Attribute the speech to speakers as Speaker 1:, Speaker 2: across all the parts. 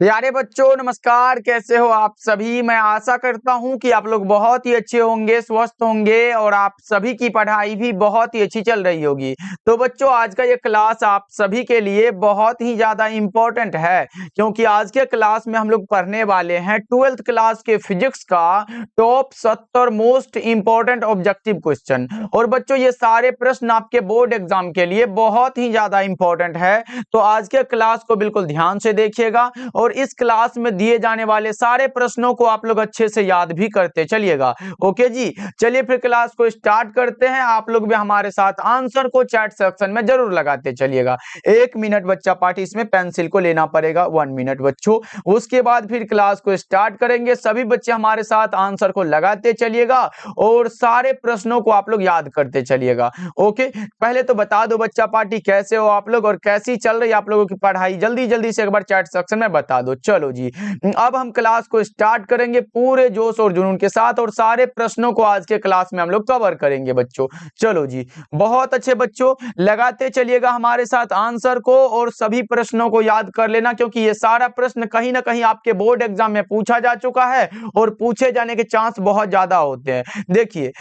Speaker 1: प्यारे बच्चों नमस्कार, कैसे हो आप सभी। मैं आशा करता हूं कि आप लोग बहुत ही अच्छे होंगे, स्वस्थ होंगे और आप सभी की पढ़ाई भी बहुत ही अच्छी चल रही होगी। तो बच्चों आज का ये क्लास आप सभी के लिए बहुत ही ज्यादा इम्पोर्टेंट है, क्योंकि आज के क्लास में हम लोग पढ़ने वाले हैं 12th क्लास के फिजिक्स का top 70 most important objective question. और बच्चों ये सारे प्रश्न आपके बोर्ड एग्जाम के लिए बहुत ही ज्यादा इम्पोर्टेंट है, तो आज के क्लास को बिल्कुल ध्यान से देखिएगा और इस क्लास में दिए जाने वाले सारे प्रश्नों को आप लोग अच्छे से याद भी करते चलिएगा। ओके जी, चलिए फिर क्लास को स्टार्ट करते हैं। आप लोग भी हमारे साथ आंसर को चैट सेक्शन में जरूर लगाते चलिएगा। 1 मिनट बच्चा पार्टी इसमें पेंसिल को लेना पड़ेगा, 1 मिनट बच्चों। उसके बाद फिर क्लास को स्टार्ट करेंगे। सभी बच्चे हमारे साथ आंसर को लगाते चलिएगा और सारे प्रश्नों को आप लोग याद करते चलिएगा। ओके, पहले तो बता दो बच्चा पार्टी कैसे हो आप लोग और कैसी चल रही है आप लोगों की पढ़ाई, जल्दी जल्दी से एक बार चैट सेक्शन में बता दो। चलो जी, अब हम क्लास को स्टार्ट करेंगे पूरे जोश और जुनून के साथ और सारे प्रश्नों को आज के क्लास में हम लोग कवर करेंगे बच्चों। चलो जी, बहुत अच्छे बच्चों, लगाते चलिएगा हमारे साथ आंसर को और सभी प्रश्नों को याद कर लेना, क्योंकि ये सारा प्रश्न कहीं ना कहीं आपके बोर्ड एग्जाम में पूछा जा चुका है और पूछे जाने के चांस बहुत ज्यादा होते हैं। देखिए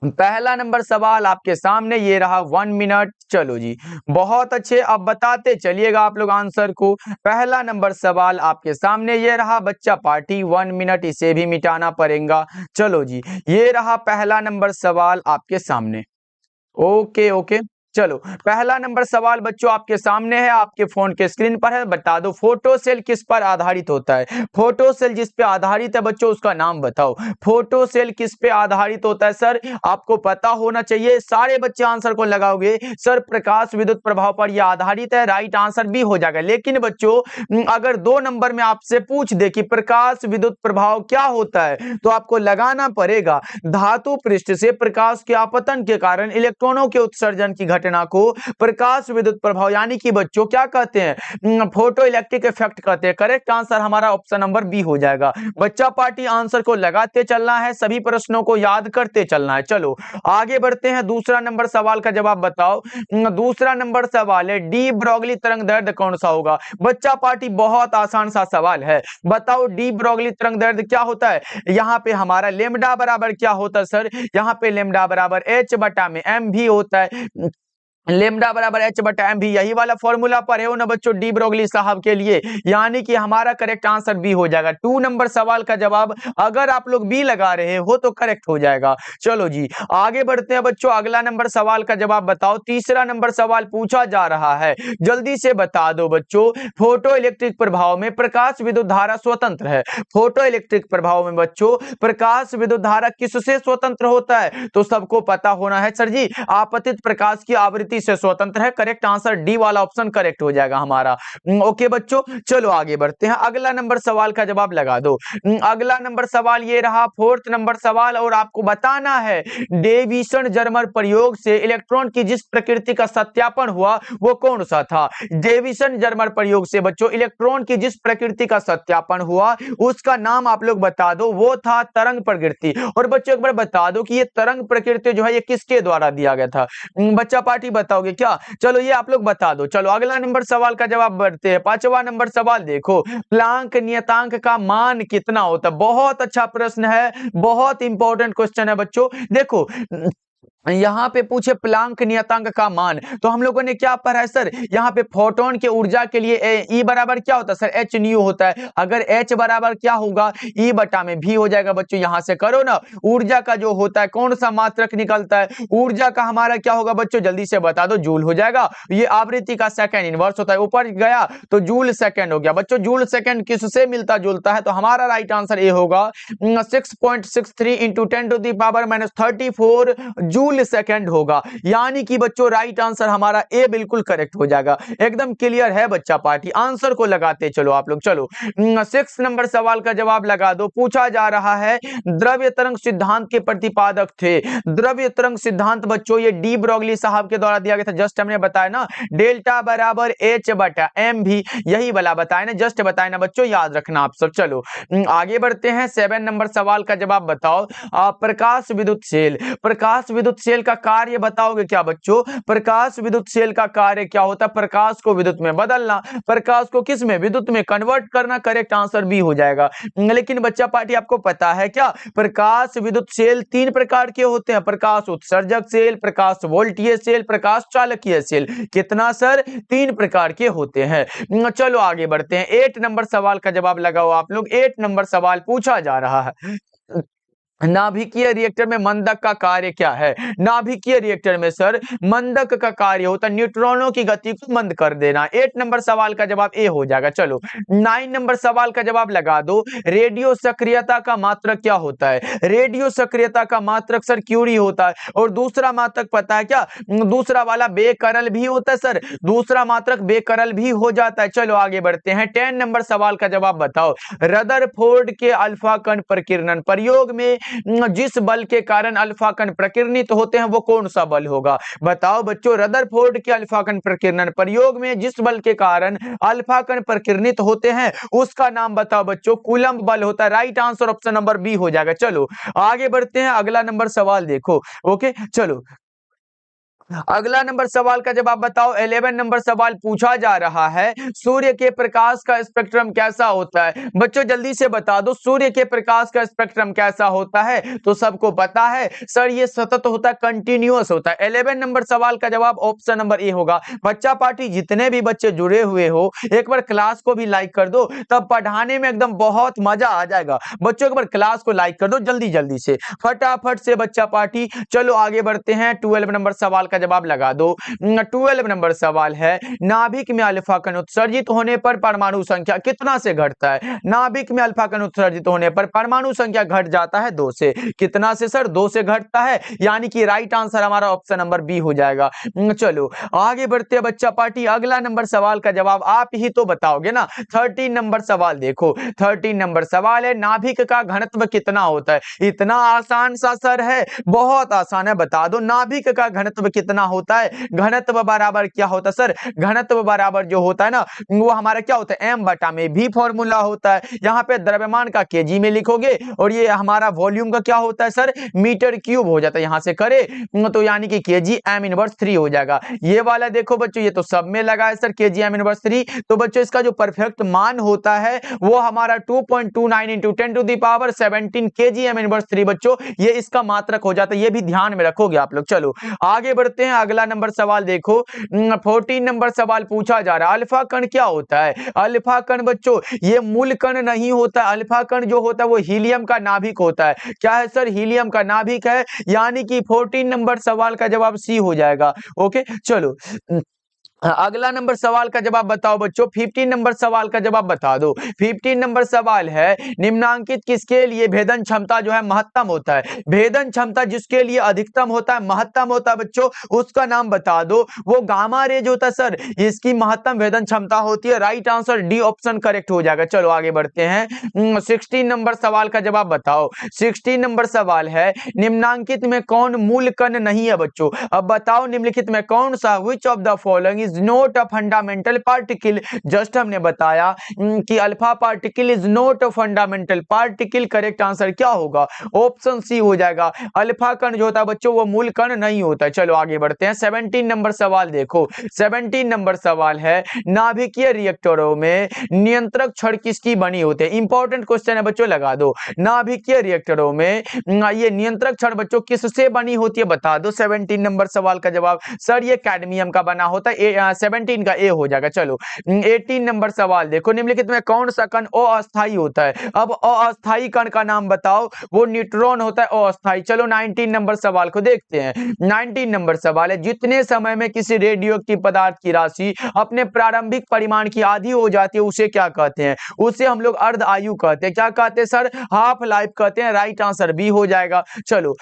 Speaker 1: पहला नंबर सवाल आपके सामने ये रहा, 1 मिनट। चलो जी, बहुत अच्छे, अब बताते चलिएगा आप लोग आंसर को। पहला नंबर सवाल आपके सामने ये रहा बच्चा पार्टी, 1 मिनट, इसे भी मिटाना पड़ेगा। चलो जी, ये रहा पहला नंबर सवाल आपके सामने। ओके ओके, चलो पहला नंबर सवाल बच्चों आपके सामने है, आपके फोन के स्क्रीन पर है। बता दो फोटो सेल किस पर आधारित होता है। फोटो सेल जिस पे आधारित है बच्चों उसका नाम बताओ। फोटो सेल किस पे आधारित होता है सर, आपको पता होना चाहिए। सारे बच्चे आंसर को लगाओगे सर प्रकाश विद्युत प्रभाव पर यह आधारित है, राइट आंसर भी हो जाएगा। लेकिन बच्चों अगर 2 नंबर में आपसे पूछ दे कि प्रकाश विद्युत प्रभाव क्या होता है, तो आपको लगाना पड़ेगा धातु पृष्ठ से प्रकाश के आपतन के कारण इलेक्ट्रॉनों के उत्सर्जन की घटना को प्रकाश विद्युत प्रभाव यानी कि बच्चों क्या कहते हैं, फोटो इलेक्ट्रिक इफेक्ट कहते हैं। करेक्ट आंसर हमारा ऑप्शन नंबर बी हो जाएगा। बच्चा पार्टी आंसर को लगाते चलना है, सभी प्रश्नों को याद करते चलना है। चलो आगे बढ़ते हैं, दूसरा नंबर सवाल का जवाब बताओ। दूसरा नंबर सवाल है डी ब्रोगली तरंग दैर्ध्य कौन सा होगा। बच्चा पार्टी बहुत आसान सा सवाल है, बताओ डी ब्रोगली तरंग दैर्ध्य क्या होता है। यहाँ पे हमारा लेमडा बराबर क्या होता है सर, यहाँ पे लेमडा बराबर एच बटा में एम भी होता है। लेमडा बराबर एच बटा एम भी, यही वाला फॉर्मूला पर है हो ना बच्चों डी ब्रोगली साहब के लिए, यानी कि हमारा करेक्ट आंसर बी हो जाएगा। 2 नंबर सवाल का जवाब अगर आप लोग बी लगा रहे हो तो करेक्ट हो जाएगा। चलो जी आगे बढ़ते हैं बच्चों, अगला नंबर सवाल का जवाब बताओ। तीसरा नंबर सवाल पूछा जा रहा है, जल्दी से बता दो बच्चों। फोटो इलेक्ट्रिक प्रभाव में प्रकाश विद्युत धारा स्वतंत्र है। फोटो इलेक्ट्रिक प्रभाव में बच्चों प्रकाश विद्युत धारा किससे स्वतंत्र होता है, तो सबको पता होना है सर जी आपतित प्रकाश की आवृत्ति से स्वतंत्र है। करेक्ट आंसर डी वाला ऑप्शन करेक्ट हो जाएगा हमारा। ओके बच्चों, चलो आगे बढ़ते हैं, अगला नंबर सवाल का जवाब लगा दो। अगला नंबर सवाल ये रहा 4th नंबर सवाल और आपको बताना है डेविसन जर्मर प्रयोग से इलेक्ट्रॉन की जिस प्रकृति का सत्यापन हुआ वो कौन सा था। डेविसन जर्मर प्रयोग से बच्चों इलेक्ट्रॉन की जिस प्रकृति का सत्यापन हुआ उसका नाम आप लोग बता दो, वो था तरंग प्रकृति। और बच्चों एक बार बता दो कि ये तरंग प्रकृति जो है ये किसके द्वारा दिया गया था। बच्चा पार्टी बताओगे क्या, चलो ये आप लोग बता दो। चलो अगला नंबर सवाल का जवाब बढ़ते हैं। 5वां नंबर सवाल देखो, प्लांक नियतांक का मान कितना होता है। बहुत अच्छा प्रश्न है, बहुत इंपॉर्टेंट क्वेश्चन है बच्चों। देखो यहाँ पे पूछे प्लांक नियतांक का मान, तो हम लोगों ने क्या पढ़ा है सर, यहाँ पे फोटोन के ऊर्जा के लिए ई बराबर क्या होता है सर, एच न्यू होता है। अगर एच बराबर क्या होगा, ई बटा में भी हो जाएगा बच्चों। यहाँ से करो ना, ऊर्जा का जो होता है कौन सा मात्रक निकलता है, ऊर्जा का हमारा क्या होगा बच्चों, जल्दी से बता दो, जूल हो जाएगा। ये आवृत्ति का सेकंड इनवर्स होता है, ऊपर गया तो जूल सेकंड हो गया बच्चों। जूल सेकंड किससे मिलता जुलता है, तो हमारा राइट आंसर ये होगा 6.63 इंटू 10⁻34 जूल सेकंड होगा। यानी कि बच्चों राइट आंसर हमारा ए बिल्कुल करेक्ट हो जाएगा। एकदम क्लियर है बच्चा पार्टी, आंसर को लगाते चलो आप लोग। चलो 6 नंबर सवाल का जवाब लगा दो। पूछा जा रहा है द्रव्य तरंग सिद्धांत के प्रतिपादक थे। द्रव्य तरंग सिद्धांत बच्चों ये डी ब्रोगली साहब के द्वारा दिया गया था, जस्ट हमने बताया ना, डेल्टा बराबर एच बटा एम भी, यही वाला बताया ना, जस्ट बताया ना बच्चों, याद रखना आप सब। चलो आगे बढ़ते हैं, 7 नंबर सवाल का जवाब बताओ। प्रकाश विद्युत सेल, प्रकाश विद्युत सेल का कार्य बताओगे क्या बच्चों? प्रकाश विद्युत सेल का कार्य क्या होता है? प्रकाश को विद्युत में बदलना, प्रकाश को किस में? विद्युत में कन्वर्ट करना। करेक्ट आंसर बी हो जाएगा। लेकिन बच्चा पार्टी आपको पता है क्या, प्रकाश विद्युत सेल 3 प्रकार के होते हैं। प्रकाश उत्सर्जक सेल, प्रकाश वोल्टीय सेल, प्रकाश चालकीय सेल। कितना सर? 3 प्रकार के होते हैं। चलो आगे बढ़ते हैं। 8 नंबर सवाल का जवाब लगाओ आप लोग। 8 नंबर सवाल पूछा जा रहा है, नाभिकीय रिएक्टर में मंदक का कार्य क्या है? नाभिकीय रिएक्टर में सर मंदक का कार्य होता है न्यूट्रॉनों की गति को मंद कर देना। 8 नंबर सवाल का जवाब ए हो जाएगा। चलो 9 नंबर सवाल का जवाब लगा दो। रेडियो सक्रियता का मात्रक क्या होता है? रेडियो सक्रियता का मात्रक सर क्यूरी होता है। और दूसरा मात्रक पता है क्या? दूसरा वाला बेकरल भी होता है सर, दूसरा मात्रक बेकरल भी हो जाता है। चलो आगे बढ़ते हैं। 10 नंबर सवाल का जवाब बताओ। रदरफोर्ड के अल्फा कण प्रकीर्णन प्रयोग में जिस बल के कारण अल्फा कण प्रकीर्णित होते हैं वो कौन सा बल होगा? बताओ बच्चों, रदरफोर्ड के अल्फा कण प्रकीर्णन प्रयोग में जिस बल के कारण अल्फा कण प्रकीर्णित होते हैं उसका नाम बताओ बच्चों। कूलम्ब बल होता है। Right answer option number B हो जाएगा। चलो आगे बढ़ते हैं। अगला नंबर सवाल देखो। ओके चलो अगला नंबर सवाल का जवाब बताओ। 11 नंबर सवाल पूछा जा रहा है, सूर्य के प्रकाश का स्पेक्ट्रम कैसा होता है? बच्चों जल्दी से बता दो, सूर्य के प्रकाश का स्पेक्ट्रम कैसा होता है? तो सबको पता है सर, ये सतत होता है, कंटिन्यूअस होता है। 11 नंबर सवाल का जवाब ऑप्शन नंबर ए होगा। बच्चा पार्टी जितने भी बच्चे जुड़े हुए हो, एक बार क्लास को भी लाइक कर दो, तब पढ़ाने में एकदम बहुत मजा आ जाएगा। बच्चों एक बार क्लास को लाइक कर दो जल्दी जल्दी से, फटाफट से बच्चा पार्टी। चलो आगे बढ़ते हैं। 12 नंबर सवाल का जवाब लगा दो। 12 नंबर सवाल है, नाभिक में अल्फा कण उत्सर्जित होने पर परमाणु संख्या कितना से घटता है? नाभिक में अल्फा कण उत्सर्जित होने पर परमाणु संख्या घट जाता है 2 से। कितना से सर? 2 से घटता है, यानी कि राइट आंसर हमारा ऑप्शन नंबर बी हो जाएगा। चलो आगे बढ़ते हैं बच्चा पार्टी। अगला नंबर सवाल का जवाब आप ही तो बताओगे ना। 13 नंबर सवाल देखो। 13 नंबर सवाल है, नाभिक का घनत्व कितना होता है? इतना आसान सा सर है, बहुत आसान है। बता दो नाभिक का घनत्व कितना होता है? घनत्व बराबर क्या होता है सर? घनत्व बराबर जो होता है ना, वो हमारा क्या होता है? m बटा में भी फॉर्मूला होता है। यहाँ पे द्रव्यमान का केजी में लिखोगे और ये हमारा वॉल्यूम का क्या होता है सर? मीटर क्यूब हो जाता है। यहाँ से करे तो यानी कि केजी m इनवर्स 3 हो जाएगा। ये वाला देखो बच्चों, ये तो सब में लगा है सर, केजी m इनवर्स 3। तो बच्चों इसका जो परफेक्ट मान होता है वो हमारा 2.29 इंटू 10⁻17 केजी m इनवर्स 3। बच्चों ये इसका मात्रक हो जाता है, ये भी ध्यान में रखोगे आप लोग। चलो आगे बढ़ते हैं। अगला नंबर सवाल देखो। 14 नंबर सवाल पूछा जा रहा है, अल्फा कण क्या होता है? अल्फा कण बच्चों ये मूल कण नहीं होता। अल्फा कण जो होता है वो हीलियम का नाभिक होता है। क्या है सर? हीलियम का नाभिक है, यानी कि 14 नंबर सवाल का जवाब सी हो जाएगा। ओके चलो अगला नंबर सवाल का जवाब बताओ बच्चों। 15 नंबर सवाल का जवाब बता दो। 15 नंबर सवाल है, निम्नांकित किसके लिए भेदन क्षमता जो है महत्तम होता है? भेदन क्षमता जिसके लिए अधिकतम होता है, महत्तम होता है बच्चों, उसका नाम बता दो। वो गामा रे जो होता है सर, इसकी महत्तम भेदन क्षमता होती है। Right answer D option correct हो जाएगा। चलो आगे बढ़ते हैं। 16 नंबर सवाल का जवाब बताओ। 16 नंबर सवाल है, निम्नांकित में कौन मूल कण नहीं है बच्चों? अब बताओ निम्नलिखित में कौन सा, which of the following is not a fundamental particle? Just हमने बताया कि alpha particle is not a fundamental particle. Correct answer क्या होगा? ऑप्शन सी हो जाएगा। अल्फा कण जो होता है बच्चों वो मूल कण नहीं होता है। चलो आगे बढ़ते हैं। 17 नंबर सवाल देखो। 17 नंबर सवाल है, नाभिकीय रिएक्टरों में नियंत्रक छड़ किसकी बनी होते हैं? इंपॉर्टेंट क्वेश्चन है बच्चों, लगा दो। नाभिकीय रिएक्टरों में ये नियंत्रक छड़ बच्चों किससे बनी होती है? बता दो। 17 नंबर सवाल का जवाब सर ये कैडमियम का बना होता है। 17 का ए हो जाएगा। चलो 18 नंबर सवाल देखो। निम्नलिखित में कौन सा कण अस्थायी होता है? अब अस्थायी कण का नाम बताओ। वो न्यूट्रॉन होता है अस्थायी। चलो 19 नंबर सवाल को देखते हैं। 19 नंबर सवाल है, जितने समय में किसी रेडियोएक्टिव पदार्थ की राशि अपने प्रारंभिक परिमाण की आधी हो जाती है उसे क्या कहते हैं? उसे हम लोग अर्ध आयु कहते हैं। क्या कहते हैं सर? हाफ लाइफ कहते हैं। राइट आंसर बी हो जाएगा। चलो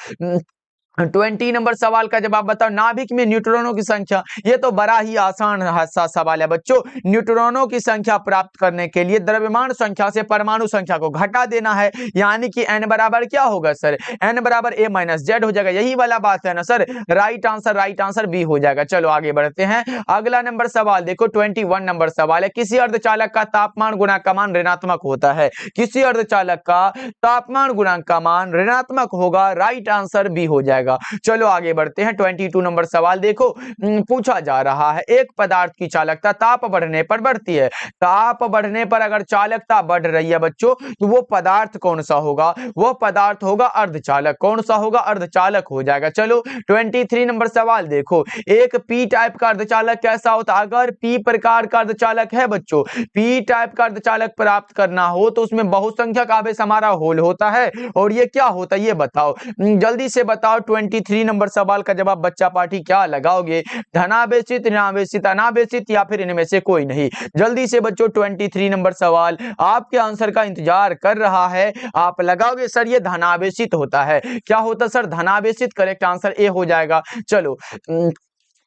Speaker 1: 20 नंबर सवाल का जवाब बताओ। नाभिक में न्यूट्रॉनों की संख्या, ये तो बड़ा ही आसान सवाल है बच्चों। न्यूट्रॉनों की संख्या प्राप्त करने के लिए द्रव्यमान संख्या से परमाणु संख्या को घटा देना है, यानी कि n बराबर क्या होगा सर? n बराबर a माइनस जेड हो जाएगा। यही वाला बात है ना सर? राइट आंसर बी हो जाएगा। चलो आगे बढ़ते हैं। अगला नंबर सवाल देखो। 21 नंबर सवाल है, किसी अर्धचालक का तापमान गुणांक का मान ऋणात्मक होता है? किसी अर्धचालक का तापमान गुणांक का मान ऋणात्मक होगा। राइट आंसर बी हो जाएगा। जाएगा। चलो आगे बढ़ते हैं। 22 नंबर सवाल देखो, पूछा जा रहा है एक पदार्थ की चालकता ताप बढ़ने पर बढ़ती है। ताप बढ़ने पर अगर चालकता बढ़ रही है बच्चों, तो वो पदार्थ कौन सा होगा? वो पदार्थ होगा अर्धचालक। कौन सा होगा? अर्धचालक हो जाएगा। चलो 23 नंबर सवाल देखो, एक पी टाइप का अर्धचालक कैसा होता है? अगर पी प्रकार का अर्धचालक है बच्चों, पी टाइप का अर्धचालक प्राप्त करना हो तो उसमें बहुसंख्यक आवेश हमारा होल होता है। और ये क्या होता है ये बताओ, जल्दी से बताओ। 23 नंबर सवाल का जवाब बच्चा पार्टी क्या लगाओगे? धनावेशित, ऋणावेशित, अनावेशित या फिर इनमें से कोई नहीं? जल्दी से बच्चों 23 नंबर सवाल आपके आंसर का इंतजार कर रहा है। आप लगाओगे सर ये धनावेशित होता है। क्या होता सर? धनावेशित। करेक्ट आंसर ए हो जाएगा। चलो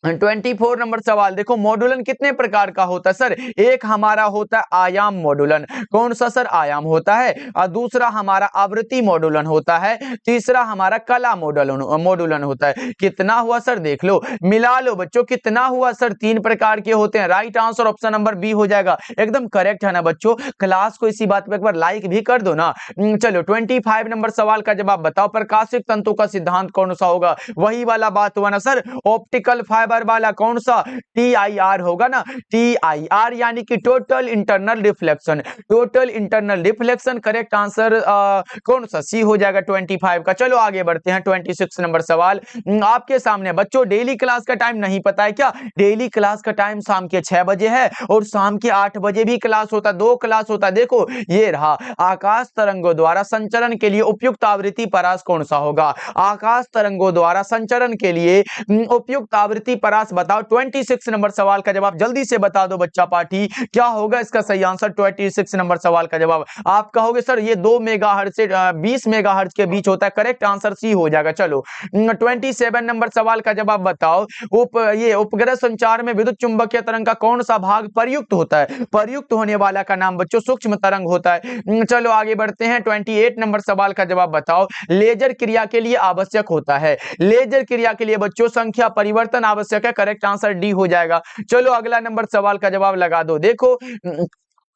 Speaker 1: 24 नंबर सवाल देखो, मॉड्यूलन कितने प्रकार का होता है सर? एक हमारा होता है आयाम मॉड्यूलन। कौन सा सर? आयाम होता है। और दूसरा हमारा आवृत्ति मॉड्यूलन होता है। तीसरा हमारा कला मॉड्यूलन होता है। कितना हुआ सर? देख लो, मिला लो बच्चों, कितना हुआ सर? 3 प्रकार के होते हैं। Right answer option number B हो जाएगा। एकदम करेक्ट है ना बच्चों? क्लास को इसी बात पे एक बार लाइक भी कर दो ना। चलो 25 नंबर सवाल का जवाब बताओ, प्रकाशिक तंतु का सिद्धांत कौन सा होगा? वही वाला बात हुआ ना सर, ऑप्टिकल फाइबर वाला। कौन सा? TIR होगा ना। TIR यानी कि total internal reflection. Total internal reflection. Correct answer कौन सा? सी हो जाएगा 25 का। चलो आगे बढ़ते हैं। 26 नंबर सवाल आपके सामने बच्चों, डेली क्लास का टाइम नहीं पता है क्या? डेली क्लास का टाइम शाम के 6 बजे है और शाम के 8 बजे भी क्लास होता है। 2 क्लास होता है। देखो ये रहा। आकाश तरंगों द्वारा संचरण के लिए उपयुक्त आवृत्ति परास कौन सा होगा? आकाश तरंगों द्वारा संचरण के लिए उपयुक्त आवृत्ति परास बताओ। 26 नंबर सवाल का जवाब जल्दी से बता दो बच्चा पार्टी, क्या होगा इसका सही आंसर? 26 नंबर सवाल का जवाब आप कहोगे सर ये 2 मेगाहर्ट्ज से 20 मेगाहर्ट्ज के बीच होता है। करेक्ट आंसर सी हो जाएगा। चलो 27 नंबर सवाल का जवाब बताओ, उपग्रह संचार में विद्युत चुंबकीय तरंग का कौन सा भाग प्रयुक्त होता है? प्रयुक्त होने वाला का नाम बच्चों सूक्ष्म तरंग होता है। चलो आगे बढ़ते हैं। 28 नंबर सवाल का जवाब बताओ, लेजर क्रिया के लिए आवश्यक होता है। लेजर क्रिया के लिए बच्चों संख्या परिवर्तन आवश्यक है। करेक्ट आंसर डी हो जाएगा। चलो अगला नंबर सवाल का जवाब लगा दो। देखो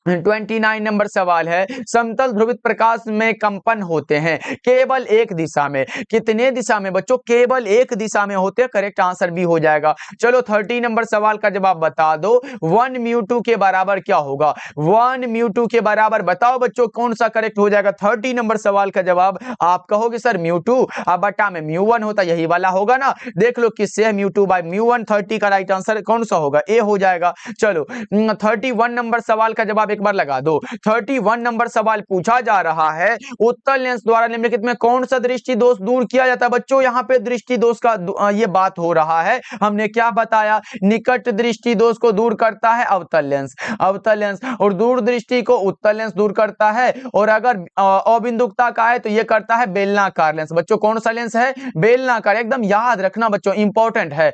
Speaker 1: 29 नंबर सवाल है, समतल ध्रुवित प्रकाश में कंपन होते हैं केवल एक दिशा में। कितने दिशा में बच्चों? केवल एक दिशा में होते हैं। करेक्ट आंसर भी हो जाएगा। चलो 30 नंबर सवाल का जवाब बता दो, 1 μ2 के बराबर क्या होगा? 1 μ2 के बराबर बताओ बच्चों कौन सा करेक्ट हो जाएगा? 30 नंबर सवाल का जवाब आप कहोगे सर μ2 अब बटा में μ1 होता, यही वाला होगा ना। देख लो किससे है, μ2 बाय μ1। 30 का राइट आंसर कौन सा होगा? ए हो जाएगा। चलो 31 नंबर सवाल का जवाब एक बार लगा दो। 31 नंबर सवाल पूछा जा रहा है, उत्तल लेंस द्वारा निम्नलिखित में कौन सा दृष्टि दोष दूर किया जाता है? बच्चों यहाँ पे दृष्टि दोष का ये बात हो रहा है। हमने क्या बताया? निकट दृष्टि दोष को दूर करता है अवतल लेंस। अवतल लेंस और दूर दृष्टि को उत्तल लेंस दूर करता है। और अगर अबिंदुकता का है तो ये करता है बेलनाकार लेंस। बच्चों कौन सा लेंस है? बेलनाकार। एकदम याद रखना बच्चों, इंपॉर्टेंट है।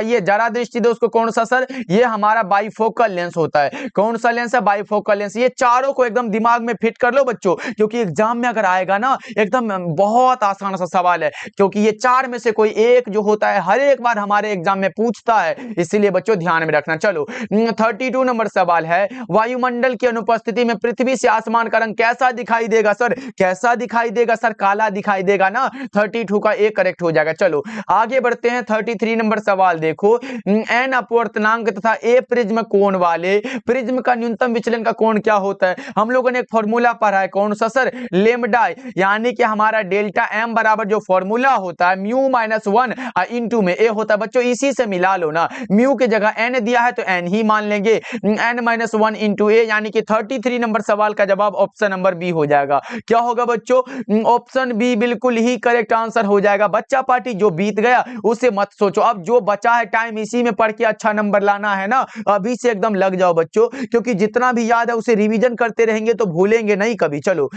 Speaker 1: ये जरा दृष्टि दोष को कौन सा सर? ये हमारा बाइफोकल लेंस होता है। कौन सा लेंस है? Bifocal lens. ये चारों को एकदम दिमाग में फिट कर लो बच्चों, क्योंकि एग्जाम में अगर आएगा ना एकदम बहुत आसान सा सवाल है, क्योंकि ये 4 में से कोई एक जो होता है हर एक बार हमारे एग्जाम में पूछता है, इसीलिए बच्चों ध्यान में रखना। चलो 32 नंबर सवाल है, वायुमंडल की अनुपस्थिति में पृथ्वी से आसमान का रंग कैसा दिखाई देगा सर? कैसा दिखाई देगा सर? काला दिखाई देगा ना। 32 का एक करेक्ट हो जाएगा। चलो आगे बढ़ते हैं। 33 नंबर सवाल देखो, एन अपवर्तनांक तथा ए प्रिज्म कोण वाले प्रिज्म का न्यूनतम विचलन का कोण क्या होता है? हम लोगों ने एक फॉर्मूला पढ़ा है। कौन सा सर? लेम्डा, यानी कि हमारा डेल्टा एम बराबर जो फॉर्मूला होता है म्यू माइनस 1 इंटू में ए होता है। बच्चों इसी से मिला लो ना, म्यू की जगह एन दिया है तो एन ही मान लेंगे, एन माइनस 1 इंटू ए, यानी कि 33 नंबर सवाल का जवाब ऑप्शन नंबर बी हो जाएगा। क्या होगा बच्चों? ऑप्शन बी बिल्कुल ही करेक्ट आंसर हो जाएगा। बच्चा पार्टी जो बीत गया उसे मत सोचो, अब जो बचा है टाइम इसी में पढ़ के अच्छा नंबर लाना है ना। अभी से एकदम लग जाओ बच्चों, क्योंकि जितना भी याद है उसे रिवीजन करते रहेंगे तो भूलेंगे नहीं कभी। चलो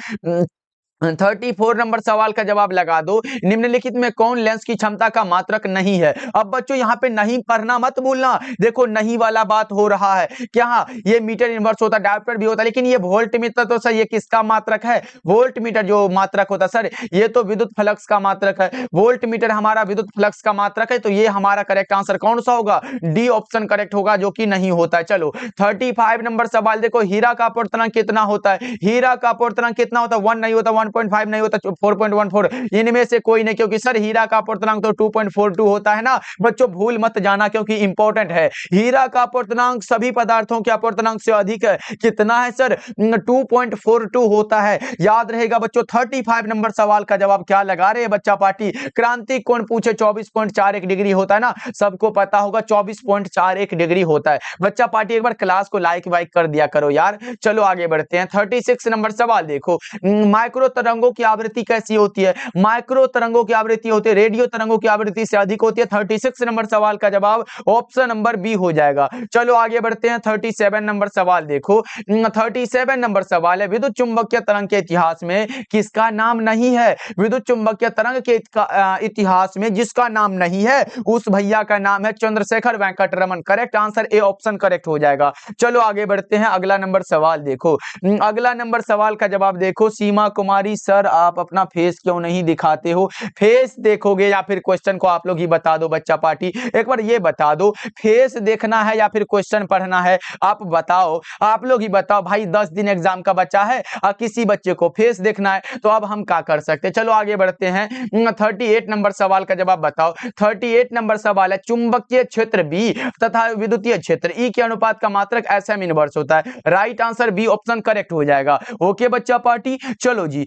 Speaker 1: 34 नंबर सवाल का जवाब लगा दो, निम्नलिखित में कौन लेंस की क्षमता का मात्रक नहीं है? अब बच्चों यहाँ पे नहीं पढ़ना मत भूलना। देखो नहीं वाला बात हो रहा है क्या? ये मीटर इनवर्स होता है, डायोप्टर भी होता है, लेकिन ये वोल्ट मीटर तो सर ये किसका मात्रक है? वोल्ट मीटर जो मात्रक होता है सर, ये तो विद्युत फ्लक्स का मात्रक है। वोल्ट मीटर हमारा विद्युत फ्लक्स का मात्रक है, तो ये हमारा करेक्ट आंसर कौन सा होगा? डी ऑप्शन करेक्ट होगा, जो कि नहीं होता है। चलो 35 नंबर सवाल देखो, हीरा का अपवर्तनांक कितना होता है? हीरा का अपवर्तनांक कितना होता है? 1 नहीं होता, 4.5 नहीं होता 4.14, इनमें से कोई नहीं, क्योंकि सर हीरा का अपवर्तनांक तो 2.42 होता है ना बच्चों, भूल मत जाना क्योंकि इंपॉर्टेंट है। हीरा का अपवर्तनांक सभी पदार्थों के अपवर्तनांक से अधिक है, कितना है सर 2.42 होता है, याद रहेगा बच्चों। 35 नंबर सवाल का जवाब क्या लगा रहे हैं बच्चा पार्टी, क्रांतिक कोण पूछे 24.41 डिग्री होता है ना, सबको पता होगा 24.41 डिग्री होता है। बच्चा पार्टी एक बार क्लास को लाइक वाइक कर दिया करो यार। चलो आगे बढ़ते हैं, 36 नंबर सवाल देखो, माइक्रो तरंगों की आवृत्ति कैसी होती है, माइक्रो तरंगों की आवृत्ति होती है रेडियो तरंगों की आवृत्ति से अधिक होती है। 36 नंबर सवाल का जवाब ऑप्शन नंबर बी हो जाएगा। चलो आगे बढ़ते हैं, 37 नंबर सवाल देखो, 37 नंबर सवाल है, विद्युत चुंबकीय तरंग के इतिहास में किसका नाम नहीं है, विद्युत चुंबकीय तरंग के इतिहास में जिसका नाम नहीं है उस भैया का नाम है Chandrashekhar Venkat Raman. Correct answer A option correct हो जाएगा। चलो आगे बढ़ते हैं, अगला नंबर सवाल देखो, अगला नंबर सवाल का जवाब देखो, सीमा कुमारी सर आप अपना फेस क्यों नहीं दिखाते हो, फेस देखोगे या फिर क्वेश्चन को आप लोग ही बता दो बच्चा पार्टी, एक बार ये बता दो फेस देखना है या फिर क्वेश्चन पढ़ना है, आप बताओ, आप लोग ही बताओ भाई। 10 दिन एग्जाम का बच्चा है और किसी बच्चे को फेस देखना है तो अब हम क्या कर सकते हैं। चलो आगे बढ़ते हैं, 38 नंबर सवाल का जवाब बताओ। 38 नंबर सवाल है, चुंबकीय क्षेत्र बी तथा विद्युतीय क्षेत्र ई के अनुपात का मात्रक एसएम इनवर्स होता है। Right answer B option correct हो जाएगा। ओके बच्चा पार्टी, चलो जी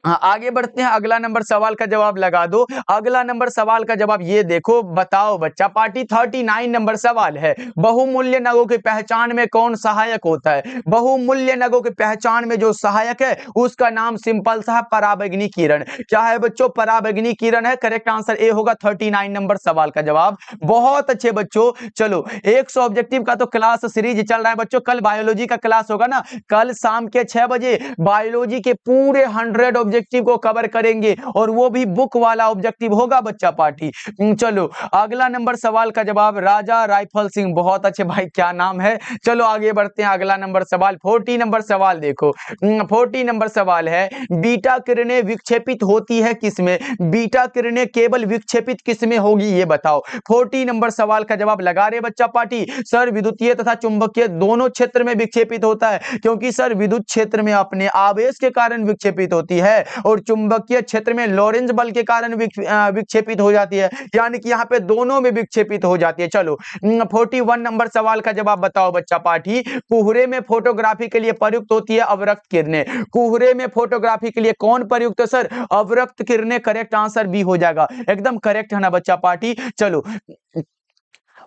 Speaker 1: आगे बढ़ते हैं, अगला नंबर सवाल का जवाब लगा दो। अगला नंबर सवाल का जवाब ये देखो, बताओ बच्चा पार्टी। 39 नंबर सवाल है, बहुमूल्य नगों की पहचान में कौन सहायक होता है, बहुमूल्य नगों की पहचान में जो सहायक है उसका नाम सिंपल सा पराबैंगनी किरण। क्या है बच्चों, पराबैंगनी किरण है। करेक्ट आंसर ए होगा 39 नंबर सवाल का जवाब। बहुत अच्छे बच्चों, चलो 100 ऑब्जेक्टिव का तो क्लास सीरीज चल रहा है बच्चों, कल बायोलॉजी का क्लास होगा ना, कल शाम के 6 बजे बायोलॉजी के पूरे 100 ऑब्जेक्टिव को कवर करेंगे और वो भी बुक वाला ऑब्जेक्टिव होगा बच्चा पार्टी। चलो अगला नंबर सवाल का जवाब, राजा राइफल सिंह। बहुत अच्छे भाई, क्या नाम है। चलो आगे बढ़ते हैं, अगला नंबर सवाल 40 नंबर सवाल देखो, 40 नंबर सवाल है, बीटा किरणें विक्षेपित होती है किसमें, बीटा किरणें केवल विक्षेपित किसमें होगी ये बताओ। 40 नंबर सवाल का जवाब लगा रहे बच्चा पार्टी, सर विद्युतीय तथा चुंबकीय दोनों क्षेत्र में विक्षेपित होता है, क्योंकि सर विद्युत क्षेत्र में अपने आवेश के कारण विक्षेपित होती है और चुंबकीय क्षेत्र में लॉरेंज बल के कारण विक्षेपित हो जाती है, यानी कि यहाँ पे दोनों में विक्षेपित हो जाती है। चलो 41 नंबर सवाल का जवाब बताओ बच्चा पार्टी, कोहरे में फोटोग्राफी के लिए प्रयुक्त होती है अवरक्त किरणें, कोहरे में फोटोग्राफी के लिए कौन प्रयुक्त है सर, अवरक्त किरणें। करेक्ट आंसर बी हो जाएगा, एकदम करेक्ट है ना बच्चा पार्टी। चलो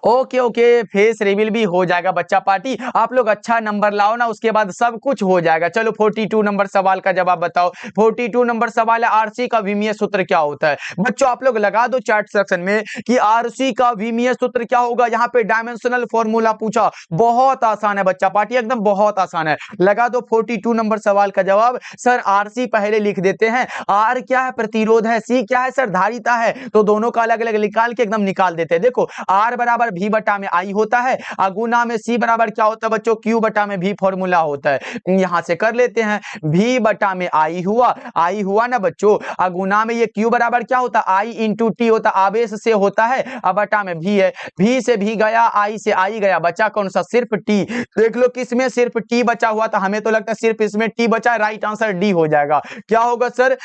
Speaker 1: ओके ओके, फेस रिवील भी हो जाएगा बच्चा पार्टी, आप लोग अच्छा नंबर लाओ ना, उसके बाद सब कुछ हो जाएगा। चलो 42 नंबर सवाल का जवाब बताओ। 42 नंबर सवाल है, आरसी का विमीय सूत्र क्या होता है। बच्चों आप लोग लगा दो चैट सेक्शन में कि आरसी का विमीय सूत्र क्या होगा, यहाँ पे डायमेंशनल फॉर्मूला पूछा, बहुत आसान है बच्चा पार्टी, एकदम बहुत आसान है। लगा दो 42 नंबर सवाल का जवाब। सर आरसी पहले लिख देते हैं, आर क्या है प्रतिरोध है, सी क्या है सर धारिता है, तो दोनों का अलग अलग निकाल के एकदम निकाल देते हैं। देखो आर बराबर भी बटा में आई होता है, अगुना में सी बराबर क्या होता है बच्चों, क्यू बटा में भी फॉर्मूला होता है। यहां से कर लेते हैं, भी बटा में आई हुआ ना बच्चों, अगुना में ये क्यू बराबर क्या होता है, आई इंटू टी होता, आवेश से होता है, अब बटा में भी है, भी से भी गया, आई से आई गया, बचा कौन सा, सिर्फ टी। देख लो किसमें सिर्फ टी बचा हुआ था, हमें तो लगता है सिर्फ इसमें टी बचा है, राइट आंसर डी हो जाएगा। क्या होगा सर,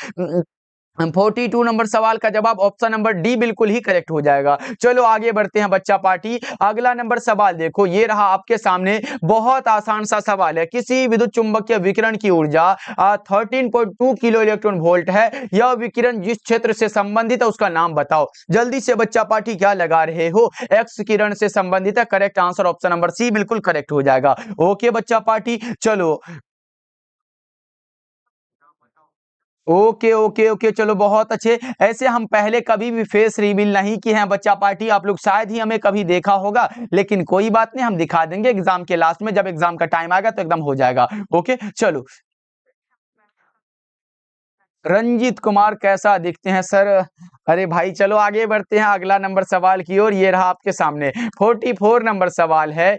Speaker 1: 42 नंबर सवाल का जवाब ऑप्शन नंबर डी बिल्कुल ही करेक्ट हो जाएगा। चलो आगे बढ़ते हैं बच्चा पार्टी, अगला नंबर सवाल देखो, ये रहा आपके सामने, बहुत आसान सा सवाल है, किसी विद्युत चुंबकीय विकिरण की ऊर्जा 13.2 किलो इलेक्ट्रॉन वोल्ट है, यह विकिरण जिस क्षेत्र से संबंधित है उसका नाम बताओ। जल्दी से बच्चा पार्टी क्या लगा रहे हो, एक्स किरण से संबंधित है। Correct answer option number C बिल्कुल करेक्ट हो जाएगा। ओके बच्चा पार्टी, चलो ओके ओके ओके, चलो बहुत अच्छे। ऐसे हम पहले कभी भी फेस रिवील नहीं किए हैं बच्चा पार्टी, आप लोग शायद ही हमें कभी देखा होगा, लेकिन कोई बात नहीं, हम दिखा देंगे एग्जाम के लास्ट में, जब एग्जाम का टाइम आएगा तो एकदम हो जाएगा। ओके चलो, रंजीत कुमार कैसा दिखते हैं सर, अरे भाई चलो आगे बढ़ते हैं अगला नंबर सवाल की ओर। ये रहा आपके सामने 44 नंबर सवाल है।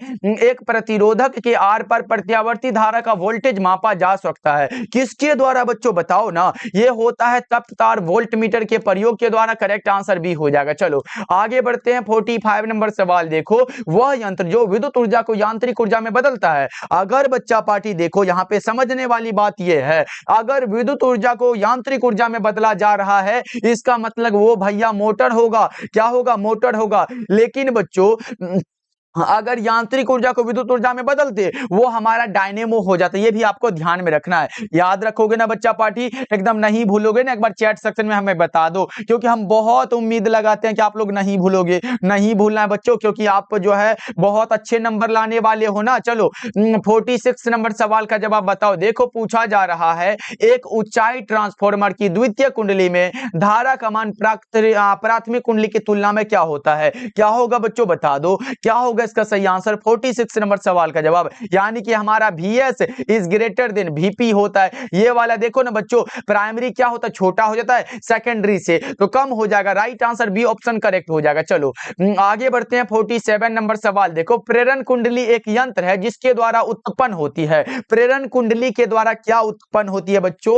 Speaker 1: एक प्रतिरोधक के आर पर प्रत्यावर्ती धारा का वोल्टेज मापा जा सकता है, किसके द्वारा बच्चों बताओ ना। ये होता है तप्त तार वोल्ट मीटर के प्रयोग के द्वारा। करेक्ट आंसर बी हो जाएगा। चलो आगे बढ़ते हैं 45 नंबर सवाल। देखो वह यंत्र जो विद्युत ऊर्जा को यांत्रिक ऊर्जा में बदलता है। अगर बच्चा पार्टी देखो यहाँ पे समझने वाली बात यह है, अगर विद्युत ऊर्जा को यांत्रिक ऊर्जा में बदला जा रहा है, इसका मतलब वो भैया मोटर होगा। क्या होगा? मोटर होगा। लेकिन बच्चों अगर यांत्रिक ऊर्जा को विद्युत ऊर्जा में बदल दे, वो हमारा डायनेमो हो जाता है। ये भी आपको ध्यान में रखना है। याद रखोगे ना बच्चा पार्टी? एकदम नहीं भूलोगे ना? एक बार चैट सेक्शन में हमें बता दो, क्योंकि हम बहुत उम्मीद लगाते हैं कि आप लोग नहीं भूलोगे। नहीं भूलना है बच्चों, क्योंकि आप जो है बहुत अच्छे नंबर लाने वाले हो ना। चलो 46 नंबर सवाल का जवाब बताओ। देखो पूछा जा रहा है, एक ऊंचाई ट्रांसफॉर्मर की द्वितीय कुंडली में धारा का मान प्राथमिक कुंडली की तुलना में क्या होता है? क्या होगा बच्चों? बता दो क्या होगा इसका सही आंसर। 46 नंबर सवाल का जवाब, यानी कि हमारा VS is greater than VP होता है। ये वाला देखो ना बच्चों, प्राइमरी क्या होता है? छोटा हो जाता है, सेकेंडरी से तो कम हो जाएगा। Right answer B option correct हो जाएगा। चलो आगे बढ़ते हैं 47 नंबर सवाल। देखो प्रेरण कुंडली एक यंत्र है जिसके द्वारा उत्पन्न होती है। प्रेरण कुंडली के द्वारा क्या उत्पन्न होती है बच्चों?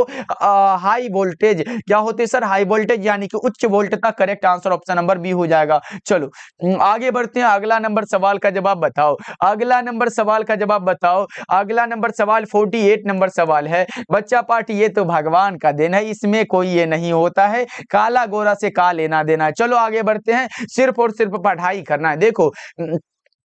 Speaker 1: High voltage. क्या होती है सर? हाई वोल्टेज, यानी कि उच्च वोल्टता। Correct answer option number B हो जाएगा। चलो आगे बढ़ते हैं अगला नंबर सवाल का जवाब बताओ। अगला नंबर सवाल का जवाब बताओ। अगला नंबर सवाल 48 नंबर सवाल है। बच्चा पार्टी ये तो भगवान का देन है, इसमें कोई ये नहीं होता है। काला गोरा से का लेना देना है। चलो आगे बढ़ते हैं, सिर्फ और सिर्फ पढ़ाई करना है। देखो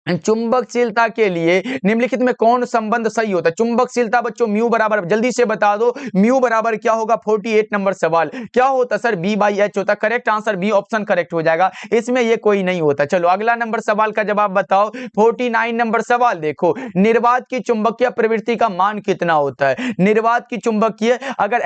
Speaker 1: चुंबकशीलता के लिए निम्नलिखित में कौन संबंध सही होता है? चुंबकशीलता बच्चों म्यू बराबर, जल्दी से बता दो म्यू बराबर क्या होगा। 48 नंबर सवाल क्या होता सर? B/H होता। Correct answer B option correct हो जाएगा। इसमें ये कोई नहीं होता। चलो अगला नंबर सवाल का जवाब बताओ। 49 नंबर सवाल देखो, निर्वात की चुंबकीय प्रवृत्ति का मान कितना होता है? निर्वात की चुंबकीय, अगर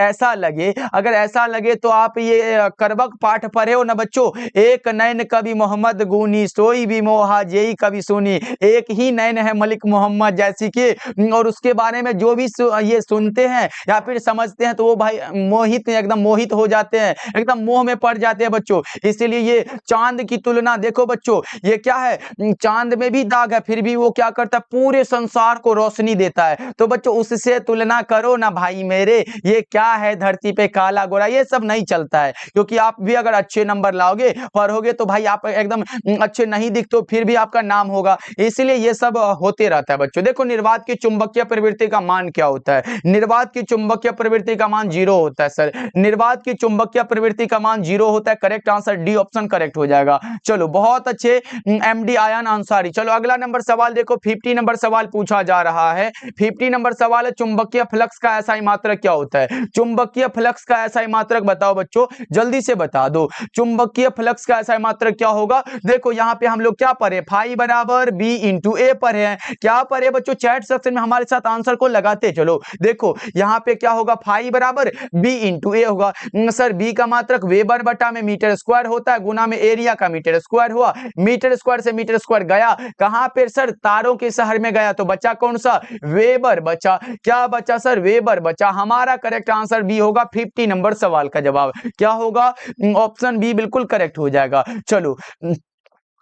Speaker 1: ऐसा लगे तो आप ये करबक पाठ पढ़े हो ना बच्चों। एक नैन कवि मोहम्मद गुनी, सोई भी मोहा जेई कवि सुनी, एक ही नैन है मलिक मोहम्मद जैसी के। और उसके बारे में जो भी ये सुनते हैं या फिर समझते हैं तो वो भाई मोहित, एकदम मोहित हो जाते हैं, एकदम मोह में पड़ जाते हैं बच्चों। इसीलिए ये चांद की तुलना देखो बच्चों, ये क्या है? चांद में भी दाग है, फिर भी वो क्या करता है? पूरे संसार को रोशनी देता है। तो बच्चों उससे तुलना करो ना भाई मेरे। ये क्या है? धरती पे काला गोरा, ये सब नहीं चलता है। क्योंकि आप भी अगर अच्छे नंबर लाओगे, पढ़ोगे, तो भाई आप एकदम अच्छे नहीं दिखते हो, फिर भी आपका नाम होगा। इसलिए ये सब होते रहता है बच्चों। देखो निर्वात की चुंबकीय प्रवृत्ति का मान क्या होता है? निर्वात की चुंबकीय प्रवृत्ति का मान 0 होता है सर। निर्वात की चुंबकीय प्रवृत्ति का मान 0 होता है। Correct answer D option correct हो जाएगा। चलो बहुत अच्छे MD आयन अंसारी। चलो अगला नंबर सवाल देखो, 50 नंबर सवाल पूछा जा रहा है। 50 नंबर सवाल है, चुंबकीय फ्लक्स का एसआई मात्रक क्या होता है? चुंबकीय फ्लक्स का एसआई मात्रक बताओ बच्चों, जल्दी से बता दो। चुंबकीय फ्लक्स का एसआई मात्रक क्या होगा? देखो यहाँ पे हम लोग क्या पढ़े? फाई बराबर B/A पढ़े हैं। क्या पढ़े बच्चों? चैट सेक्शन में हमारे साथ आंसर को लगाते चलो। देखो यहाँ पे क्या होगा? फाई बराबर B/A होगा। सर बी का मात्रक वेबर बटा में मीटर स्क्वायर होता है, गुना में एरिया का मीटर स्क्वायर हुआ। मीटर स्क्वायर से मीटर स्क्वायर गया कहां पे सर? तारों के शहर में गया, तो बचा कौन सा? वेबर बचा। क्या बचा सर? वेबर बचा। हमारा करेक्ट आंसर बी होगा। 50 नंबर सवाल का जवाब क्या होगा? ऑप्शन बी बिल्कुल करेक्ट हो जाएगा। चलो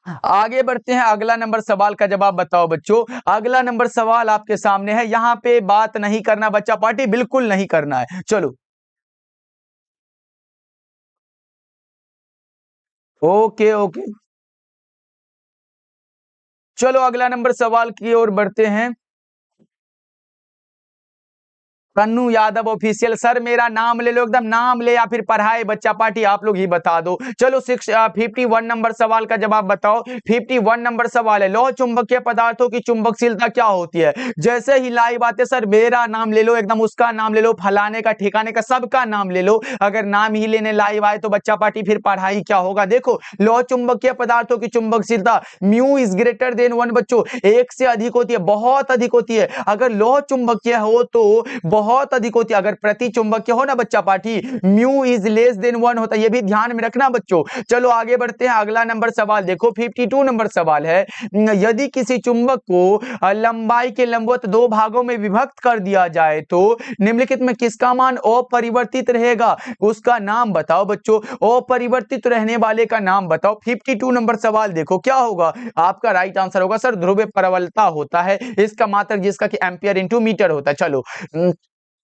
Speaker 1: आगे बढ़ते हैं, अगला नंबर सवाल का जवाब बताओ बच्चों। अगला नंबर सवाल आपके सामने है। यहां पे बात नहीं करना बच्चा पार्टी, बिल्कुल नहीं करना है। चलो ओके ओके। चलो अगला नंबर सवाल की ओर बढ़ते हैं। कन्नू यादव ऑफिशियल। सर मेरा नाम ले लो, एकदम नाम ले या फिर पढ़ाए बच्चा पार्टी, आप लोग ही बता दो। चलो 51 नंबर सवाल का जवाब बताओ। 51 नंबर सवाल है, लौह चुंबकीय पदार्थों की चुंबकशीलता क्या होती है? जैसे ही लाइव आते सर मेरा नाम ले लो, एकदम उसका नाम ले लो, फलाने का ठिकाने का सबका नाम ले लो। अगर नाम ही लेने लाइव आए तो बच्चा पार्टी फिर पढ़ाई क्या होगा? देखो लौह चुंबकीय पदार्थों की चुंबकशीलता म्यू इज ग्रेटर देन 1 बच्चों, एक से अधिक होती है, बहुत अधिक होती है। अगर लौह चुंबकीय हो तो बहुत अधिक होती है। अगर प्रति चुंबकीय हो ना बच्चा पाठी, म्यू इज लेस देन 1 होता है, ये भी ध्यान में रखना बच्चों। चलो आगे बढ़ते हैं, अगला नंबर सवाल देखो, 52 नंबर सवाल है, यदि किसी चुंबक को लंबाई के लंबवत दो भागों में विभक्त कर दिया जाए तो निम्नलिखित में किसका मान अपरिवर्तित रहेगा, उसका नाम बताओ बच्चों, अपरिवर्तित रहने वाले का नाम बताओ। 52 नंबर सवाल देखो क्या होगा, आपका राइट आंसर होगा सर ध्रुवीय प्रबलता होता है, इसका मात्रक जिसका कि एम्पियर इंटू मीटर होता है। चलो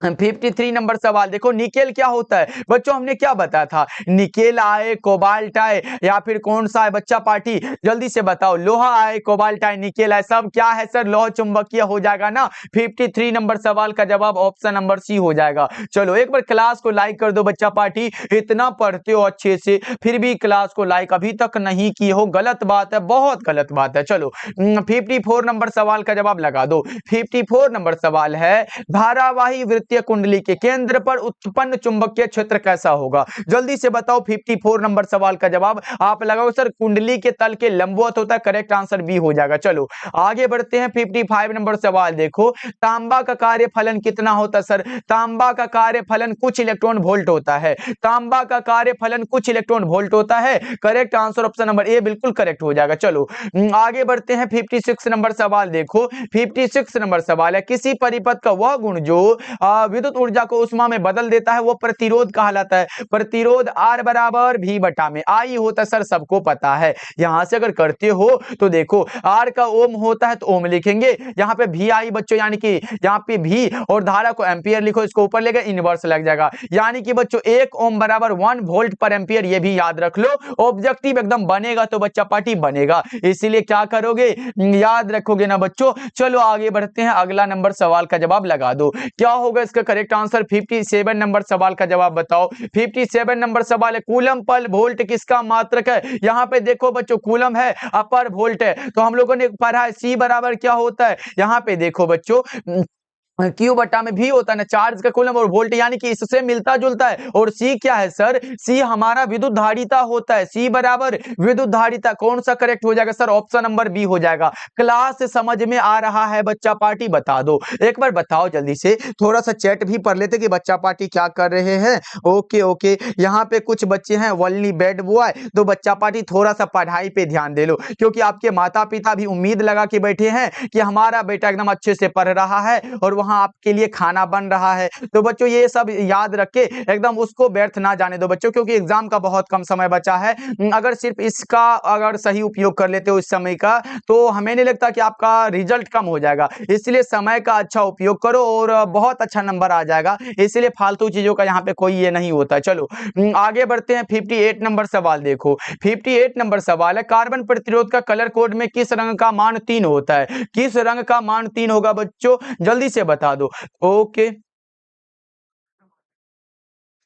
Speaker 1: 53 नंबर सवाल देखो, निकेल क्या होता है बच्चों, हमने क्या बताया था, निकेल आए, कोबाल्ट आए, या फिर कौन सा है बच्चा पार्टी, जल्दी से बताओ, लोहा आए, कोबाल्ट आए, निकेल आए, सब क्या है सर, लोह चुंबकीय हो जाएगा ना। 53 नंबर सवाल का जवाब ऑप्शन नंबर सी हो जाएगा। चलो एक बार क्लास को लाइक कर दो बच्चा पार्टी, इतना पढ़ते हो अच्छे से फिर भी क्लास को लाइक अभी तक नहीं किए हो, गलत बात है, बहुत गलत बात है। चलो 54 नंबर सवाल का जवाब लगा दो। 54 नंबर सवाल है, धारावाही वृत्तीय कुंडली के केंद्र पर उत्पन्न चुंबकीय क्षेत्र कैसा होगा, जल्दी से बताओ। 54 नंबर सवाल का जवाब आप लगाओ सर कुंडली के तल के लंबवत होता है, करेक्ट आंसर बी हो जाएगा। चलो आगे बढ़ते हैं, 55 नंबर सवाल देखो, तांबा का कार्यफलन कितना होता है सर, तांबा का कार्यफलन कुछ इलेक्ट्रॉन वोल्ट होता है, तांबा का कार्यफलन कुछ इलेक्ट्रॉन वोल्ट होता है, correct answer option number A बिल्कुल करेक्ट हो जाएगा। चलो आगे बढ़ते हैं, 56 नंबर सवाल देखो, 56 नंबर सवाल है, किसी परिपथ का वह गुण जो विद्युत ऊर्जा को उष्मा में बदल देता है वो प्रतिरोध कहलाता है, प्रतिरोध R बराबर V बटा में I होता है सर, सबको पता है। यहां से अगर करते हो तो देखो R का ओम होता है तो ओम लिखेंगे, यहाँ पे VI बच्चों, यानी कि यहाँ पे V और धारा को एम्पियर लिखो, इसको ऊपर लेकर इनवर्स लग जाएगा, यानी कि बच्चों 1 ओम बराबर 1 वोल्ट पर एम्पियर, ये भी याद रख लो, ऑब्जेक्टिव एकदम बनेगा तो बच्चा पार्टी बनेगा, इसीलिए क्या करोगे याद रखोगे ना बच्चों। चलो आगे बढ़ते हैं, अगला नंबर सवाल का जवाब लगा दो, क्या होगा इसका करेक्ट आंसर। 57 नंबर सवाल का जवाब बताओ। 57 नंबर सवाल है, कूलम पर वोल्ट किसका मात्रक है, यहां पे देखो बच्चों कूलम है, अपर वोल्ट है, तो हम लोगों ने पढ़ा है सी बराबर क्या होता है, यहां पे देखो बच्चों क्यू बटा में भी होता है ना, चार्ज का कूलम और वोल्ट, यानी कि इससे मिलता जुलता है। और सी क्या है सर, सी हमारा विद्युत धारिता होता है, सी बराबर विद्युत धारिता, कौन सा करेक्ट हो जाएगा सर, ऑप्शन नंबर बी हो जाएगा। क्लास समझ में आ रहा है बच्चा पार्टी, बता दो एक बार, बताओ जल्दी से, थोड़ा सा चैट भी पढ़ लेते कि बच्चा पार्टी क्या कर रहे हैं। ओके ओके, यहाँ पे कुछ बच्चे हैं वल्ली बेड बॉय, तो बच्चा पार्टी थोड़ा सा पढ़ाई पे ध्यान दे लो, क्योंकि आपके माता पिता भी उम्मीद लगा के बैठे हैं कि हमारा बेटा एकदम अच्छे से पढ़ रहा है और वहां आपके लिए खाना बन रहा है। तो बच्चों ये सब याद रख के एकदम उसको व्यर्थ ना जाने दो बच्चों, क्योंकि एग्जाम का बहुत कम समय बचा है। अगर सिर्फ इसका अगर सही उपयोग कर लेते हो इस समय का, तो हमें नहीं लगता कि आपका रिजल्ट कम हो जाएगा, इसलिए समय का अच्छा उपयोग करो और बहुत अच्छा नंबर आ जाएगा, इसलिए फालतू चीजों का यहाँ पे कोई ये नहीं होता। चलो आगे बढ़ते हैं, 58 नंबर सवाल देखो, 58 नंबर सवाल है, कार्बन प्रतिरोध का कलर कोड में किस रंग का मान 3 होता है, किस रंग का मान 3 होगा बच्चों, जल्दी से बता दो। ओके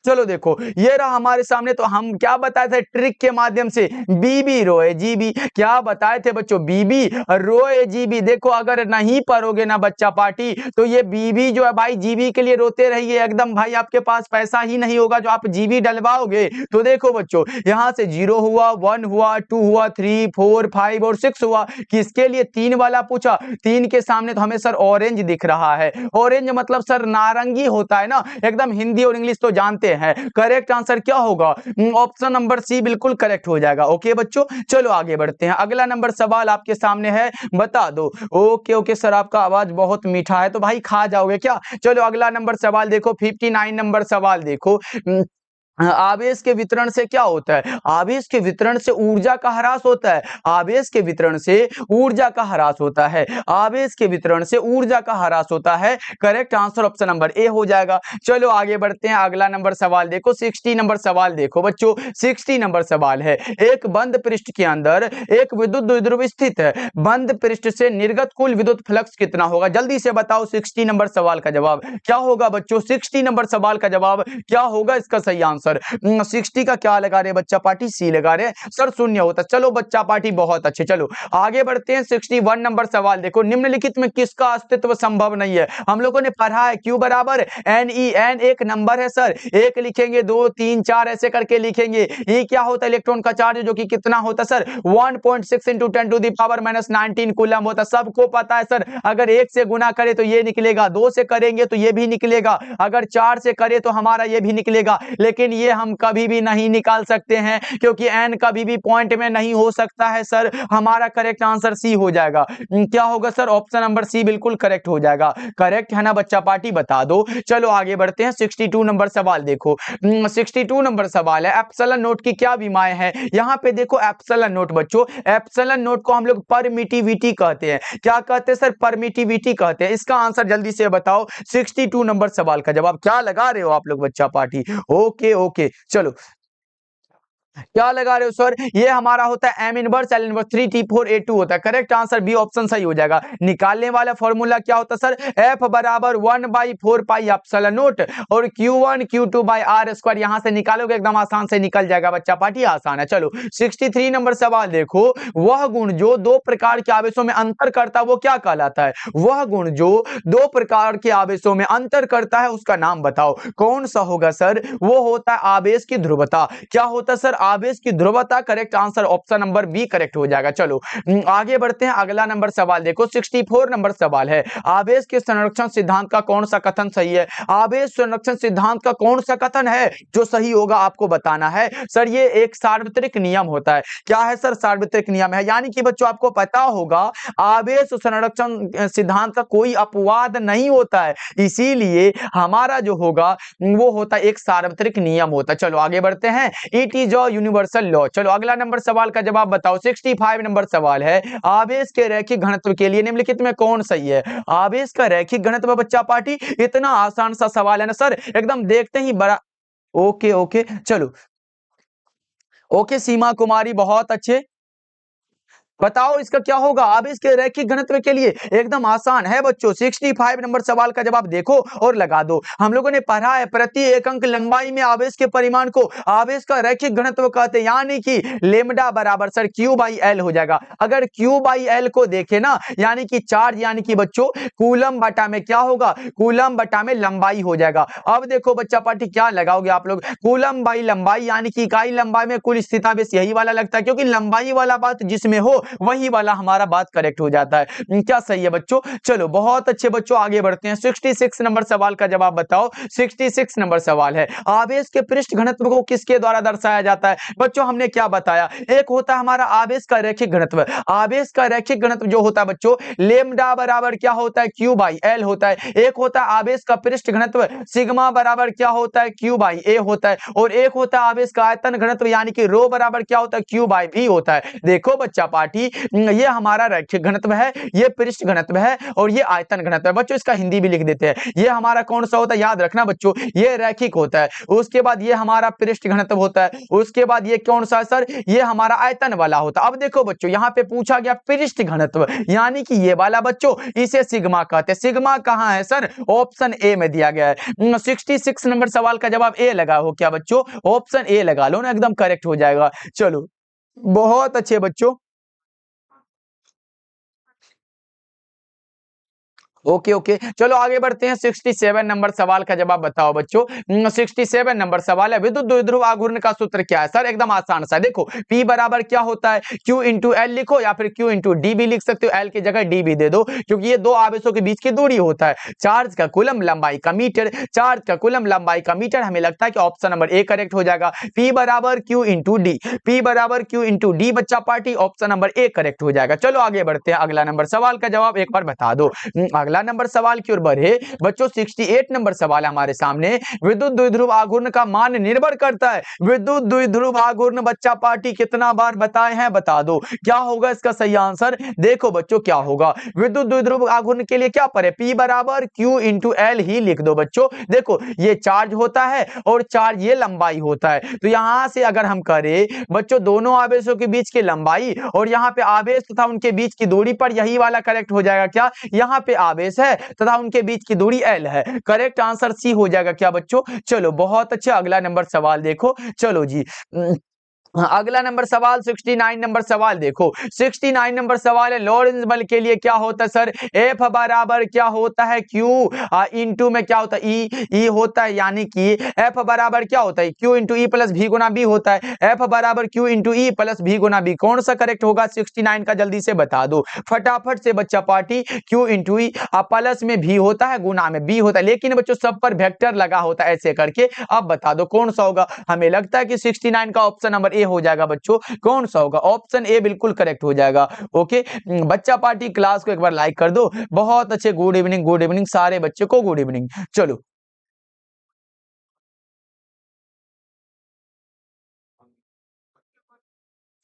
Speaker 1: चलो देखो ये रहा हमारे सामने, तो हम क्या बताए थे ट्रिक के माध्यम से, बीबी रोए जीबी, क्या बताए थे बच्चों, बीबी रोए जीबी। देखो अगर नहीं पढ़ोगे ना बच्चा पार्टी, तो ये बीबी जो है भाई जीबी के लिए रोते रहिए एकदम, भाई आपके पास पैसा ही नहीं होगा जो आप जीबी डलवाओगे। तो देखो बच्चों यहाँ से 0 हुआ, 1 हुआ, 2 हुआ, 3 4 5 और 6 हुआ, किसके लिए 3 वाला पूछा, 3 के सामने तो हमें सर ऑरेंज दिख रहा है, ऑरेंज मतलब सर नारंगी होता है ना, एकदम हिंदी और इंग्लिश तो जानते हैं। करेक्ट आंसर क्या होगा, ऑप्शन नंबर सी बिल्कुल करेक्ट हो जाएगा। ओके बच्चों चलो आगे बढ़ते हैं, अगला नंबर सवाल आपके सामने है, बता दो। ओके ओके सर आपका आवाज बहुत मीठा है, तो भाई खा जाओगे क्या। चलो अगला नंबर सवाल देखो, 59 नंबर सवाल देखो, आवेश के वितरण से क्या होता है, आवेश के वितरण से ऊर्जा का ह्रास होता है, आवेश के वितरण से ऊर्जा का ह्रास होता है, आवेश के वितरण से ऊर्जा का ह्रास होता है, correct answer option number A हो जाएगा। चलो आगे बढ़ते हैं, अगला नंबर सवाल देखो, 60 नंबर सवाल देखो बच्चों, 60 नंबर सवाल है, एक बंद पृष्ठ के अंदर एक विद्युत द्विध्रुव स्थित है, बंद पृष्ठ से निर्गत कुल विद्युत फ्लक्स कितना होगा, जल्दी से बताओ 60 नंबर सवाल का जवाब क्या होगा बच्चों, 60 नंबर सवाल का जवाब क्या होगा, इसका सही आंसर सर 60 का क्या लगा रहे बच्चा पार्टी? सी लगा रहे सर, शून्य होता। चलो बच्चा पार्टी बहुत अच्छे। चलो आगे बढ़ते हैं। 61 नंबर सवाल देखो, निम्नलिखित में किसका अस्तित्व संभव नहीं है? हम लोगों ने पढ़ा है Q बराबर Ne, N एक नंबर है सर, एक लिखेंगे, 2 3 4 ऐसे करके लिखेंगे। E क्या होता है? इलेक्ट्रॉन का चार्ज, जो कि कितना होता है सर? 1.6 × 10⁻⁻⁹ कूलम होता है। सबको पता है सर, अगर 1 से गुना करें तो ये निकलेगा, 2 से करेंगे तो ये भी निकलेगा, अगर 4 से करें तो हमारा ये भी निकलेगा, लेकिन ये हम कभी भी नहीं निकाल सकते हैं क्योंकि n कभी भी पॉइंट में नहीं हो सकता है सर। हमारा करेक्ट आंसर सी हो जाएगा। क्या होगा सर? ऑप्शन नंबर सी बिल्कुल करेक्ट हो जाएगा। करेक्ट है ना बच्चा पार्टी? बता दो। चलो आगे बढ़ते हैं। 62 नंबर सवाल देखो, 62 नंबर सवाल है, एप्सिलॉन नोट की क्या विमाएं हैं? यहाँ पे देखो एप्सिलॉन नोट बच्चों, एप्सिलॉन नोट को हम लोग परमिटिविटी कहते हैं। क्या कहते हैं सर? परमिटिविटी कहते हैं। इसका आंसर जल्दी से बताओ। 62 नंबर सवाल का जवाब क्या लगा रहे हो आप लोग बच्चा पार्टी? ओके ओके, चलो क्या लगा रहे हो सर? ये हमारा होता है M inverse L inverse 3T4A2 होता है। करेक्ट आंसर बी ऑप्शन सही हो जाएगा। निकालने वाला फॉर्मूला क्या होता है सर? F बराबर 1/4 पाई एप्सिलॉन नोट और Q1 Q2 by R square. यहां से निकालोगे एकदम आसान से निकल जाएगा बच्चा पार्टी, आसान है। चलो 63 नंबर सवाल देखो, वह गुण जो दो प्रकार के आवेशों में अंतर करता है वो क्या कहलाता है? वह गुण जो दो प्रकार के आवेशों में अंतर करता है उसका नाम बताओ। कौन सा होगा सर? वो होता है आवेश की ध्रुवता। क्या होता है सर? आवेश की ध्रुवता। Correct answer option number B correct हो जाएगा। चलो आगे बढ़ते हैं। अगला नंबर सवाल देखो, 64 नंबर सवाल है, आवेश के संरक्षण सिद्धांत का कौन सा कथन सही है? आवेश संरक्षण सिद्धांत का कौन सा कथन है जो सही होगा आपको बताना है। सर ये एक सार्वत्रिक नियम होता है। क्या है सर? सार्वत्रिक नियम है, यानी कि बच्चों आपको पता होगा आवेश संरक्षण सिद्धांत का कोई अपवाद नहीं होता है, इसीलिए हमारा जो होगा वो होता है एक सार्वत्रिक नियम होता है। चलो आगे बढ़ते हैं। It is a universal law. चलो अगला नंबर सवाल का जवाब बताओ। 65 नंबर सवाल है, आवेश के रैखिक घनत्व के लिए निम्नलिखित में कौन सही है? आवेश का रैखिक घनत्व बच्चा पार्टी, इतना आसान सा सवाल है ना सर, एकदम देखते ही बड़ा। ओके ओके, चलो ओके सीमा कुमारी बहुत अच्छे। बताओ इसका क्या होगा? आवेश के रैखिक घनत्व के लिए एकदम आसान है बच्चों। 65 नंबर सवाल का जवाब देखो और लगा दो। हम लोगों ने पढ़ा है प्रति एक अंक लंबाई में आवेश के परिमाण को आवेश का रैखिक घनत्व कहते हैं, यानी कि लेमडा बराबर सर Q/L हो जाएगा। अगर Q/L को देखे ना, यानी कि चार्ज, यानी कि बच्चों कूलम बटा में क्या होगा? कूलम बटा में लंबाई हो जाएगा। अब देखो बच्चा पार्टी क्या लगाओगे आप लोग? कूलम बाई लंबाई, यानी कि इकाई लंबाई में कुल स्थितावेश, यही वाला लगता है क्योंकि लंबाई वाला बात जिसमें हो वही वाला हमारा बात करेक्ट हो जाता है। क्या सही है बच्चों? चलो बहुत अच्छे बच्चों, आगे बढ़ते हैं। 66 नंबर सवाल का जवाब बताओ। 66 नंबर सवाल है, आवेश के पृष्ठ घनत्व को किसके द्वारा दर्शाया जाता है? बच्चों हमने क्या बताया, एक होता है हमारा आवेश का रैखिक घनत्व। आवेश का रैखिक घनत्व जो होता है बच्चों, लेमडा बराबर क्या होता है? Q/L होता है। एक होता है आवेश का पृष्ठ घनत्व, सिग्मा बराबर क्या होता है? Q/A होता है। और एक होता है आवेश का आयतन घनत्व, यानी कि रो बराबर क्या होता है? Q/V होता है। देखो बच्चा पार्टी, ये हमारा रैखिक घनत्व है, ये पृष्ठ घनत्व है और ये आयतन घनत्व है। बच्चों इसका हिंदी भी लिख देते हैं। ये हमारा कौन सा होता है? याद रखना बच्चों, ये रैखिक होता है। उसके बाद ये हमारा पृष्ठ घनत्व होता है। उसके बाद ये कौन सा है सर? ये हमारा आयतन वाला होता है। अब देखो बच्चों, यहाँ पे पूछा गया पृष्ठ घनत्व, यानी कि ये वाला बच्चों, इसे सिग्मा कहते हैं। सिग्मा कहाँ है सर? ऑप्शन ए में दिया गया है। 66 नंबर सवाल का जवाब ए लगा हो क्या बच्चों? ऑप्शन ए लगा लो ना, एकदम करेक्ट हो जाएगा। चलो बहुत अच्छे बच्चों, ओके ओके, चलो आगे बढ़ते हैं। 67 नंबर सवाल का जवाब बताओ बच्चों। 67 नंबर सवाल है, विद्युत द्विध्रुव आघूर्ण का सूत्र क्या है? सर एकदम आसान सा, देखो P बराबर क्या होता है? Q इंटू L लिखो या फिर Q इंटू D भी लिख सकते हो, L की जगह D भी दे दो क्योंकि ये दो आवेशों के बीच की दूरी होता है। चार्ज का कूलम लंबाई का मीटर, चार्ज का कूलम लंबाई का मीटर, हमें लगता है कि ऑप्शन नंबर ए करेक्ट हो जाएगा। P बराबर Q इंटू D, P बराबर Q इंटू D बच्चा party, option number A correct हो जाएगा। चलो आगे बढ़ते हैं, अगला नंबर सवाल का जवाब एक बार बता दो। अगला नंबर सवाल की ओर बढ़े बच्चों। 68 नंबर सवाल है हमारे सामने, विद्युत द्विध्रुव आघूर्ण का मान निर्भर करता है। विद्युत द्विध्रुव आघूर्ण बच्चा पार्टी कितना बार बताए हैं? बता दो क्या होगा इसका सही आंसर। देखो बच्चों क्या होगा, विद्युत द्विध्रुव आघूर्ण के लिए क्या पढ़े? P बराबर Q इंटू L ही लिख दो बच्चों। देखो ये चार्ज होता है और चार्ज ये लंबाई होता है, तो यहां से अगर हम करें बच्चों दोनों आवेशों के बीच की लंबाई और यहाँ पे आवेश तथा उनके बीच की दूरी पर, यही वाला करेक्ट हो जाएगा। क्या यहाँ पे आवेश आवेश है तथा उनके बीच की दूरी l है। करेक्ट आंसर सी हो जाएगा क्या बच्चों? चलो बहुत अच्छा, अगला नंबर सवाल देखो। चलो जी हाँ, अगला नंबर सवाल 69 नंबर सवाल देखो। 69 नंबर सवाल है, लॉरेंज बल के लिए क्या होता है सर? F बराबर क्या होता है? Q इंटू में क्या होता है? E होता है, यानी कि F बराबर क्या होता है? Q इंटू ई प्लस भी गुना बी होता है। F बराबर Q इंटू ई प्लस भी गुना बी। कौन सा करेक्ट होगा 69 का? जल्दी से बता दो फटाफट से बच्चा party. Q into E plus में भी होता है, गुना में बी होता है, लेकिन बच्चों सब पर वेक्टर लगा होता है ऐसे करके। अब बता दो कौन सा होगा? हमें लगता है कि 69 का ऑप्शन नंबर ए हो जाएगा बच्चों। कौन सा होगा? ऑप्शन ए बिल्कुल करेक्ट हो जाएगा। ओके बच्चा पार्टी, क्लास को एक बार लाइक कर दो। बहुत अच्छे, गुड इवनिंग, गुड इवनिंग सारे बच्चे को, गुड इवनिंग। चलो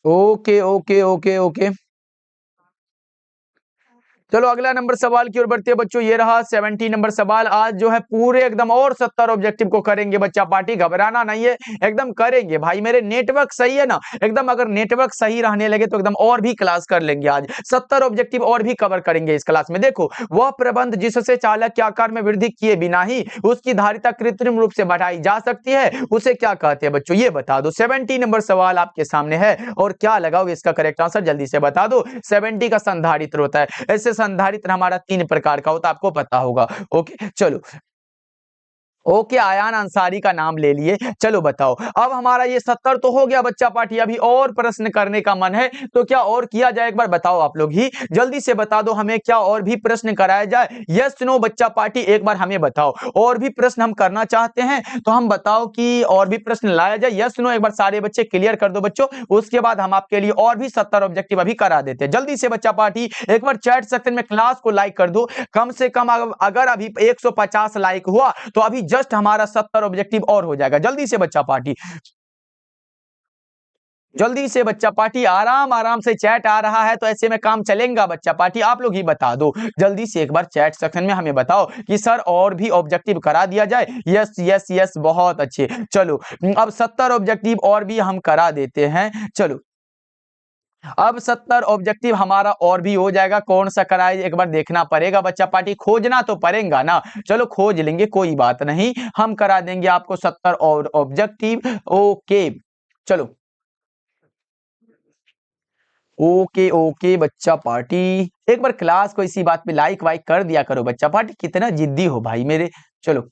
Speaker 1: ओके ओके ओके ओके। चलो अगला नंबर सवाल की ओर बढ़ते हैं बच्चों। ये रहा 70 नंबर सवाल। आज जो है पूरे एकदम और 70 ऑब्जेक्टिव को करेंगे बच्चा पार्टी, घबराना नहीं है, एकदम करेंगे भाई मेरे। नेटवर्क सही है ना एकदम? अगर नेटवर्क सही रहने लगे तो एकदम और भी क्लास कर लेंगे। आज 70 ऑब्जेक्टिव और भी कवर करेंगे इस क्लास में। देखो, वह प्रबंध जिससे चालक के आकार में वृद्धि किए बिना ही उसकी धारिता कृत्रिम रूप से बढ़ाई जा सकती है, उसे क्या कहते हैं बच्चों? ये बता दो। 70 नंबर सवाल आपके सामने है और क्या लगाओगे इसका करेक्ट आंसर? जल्दी से बता दो। 70 का संधारित्र होता है। ऐसे संधारित्र हमारा 3 प्रकार का होता है, आपको पता होगा। ओके चलो, ओके आयान अंसारी का नाम ले लिए। चलो बताओ, अब हमारा ये 70 तो हो गया बच्चा पार्टी। अभी और प्रश्न करने का मन है तो क्या और किया जाए? एक बार बताओ आप लोग ही, जल्दी से बता दो हमें, क्या और भी प्रश्न कराया जाए? यस नो बच्चा पार्टी, एक बार हमें बताओ। और भी प्रश्न हम करना चाहते हैं तो हम बताओ कि और भी प्रश्न लाया जाए। यस नो एक बार सारे बच्चे क्लियर कर दो बच्चों, उसके बाद हम आपके लिए और भी 70 ऑब्जेक्टिव अभी करा देते हैं। जल्दी से बच्चा पार्टी एक बार चैट सेक्शन में क्लास को लाइक कर दो। कम से कम अगर अभी 150 लाइक हुआ तो अभी जस्ट हमारा 70 ऑब्जेक्टिव और हो जाएगा। जल्दी से बच्चा पार्टी, जल्दी से बच्चा पार्टी, आराम आराम से चैट आ रहा है तो ऐसे में काम चलेगा बच्चा पार्टी। आप लोग ही बता दो जल्दी से एक बार चैट सेक्शन में हमें बताओ कि सर और भी ऑब्जेक्टिव करा दिया जाए। यस यस यस, बहुत अच्छे। चलो अब 70 ऑब्जेक्टिव और भी हम करा देते हैं। चलो अब 70 ऑब्जेक्टिव हमारा और भी हो जाएगा। कौन सा कराए एक बार देखना पड़ेगा बच्चा पार्टी, खोजना तो पड़ेगा ना। चलो खोज लेंगे, कोई बात नहीं, हम करा देंगे आपको 70 और ऑब्जेक्टिव। ओके चलो, ओके ओके बच्चा पार्टी, एक बार क्लास को इसी बात पे लाइक वाइक कर दिया करो बच्चा पार्टी। कितना जिद्दी हो भाई मेरे। चलो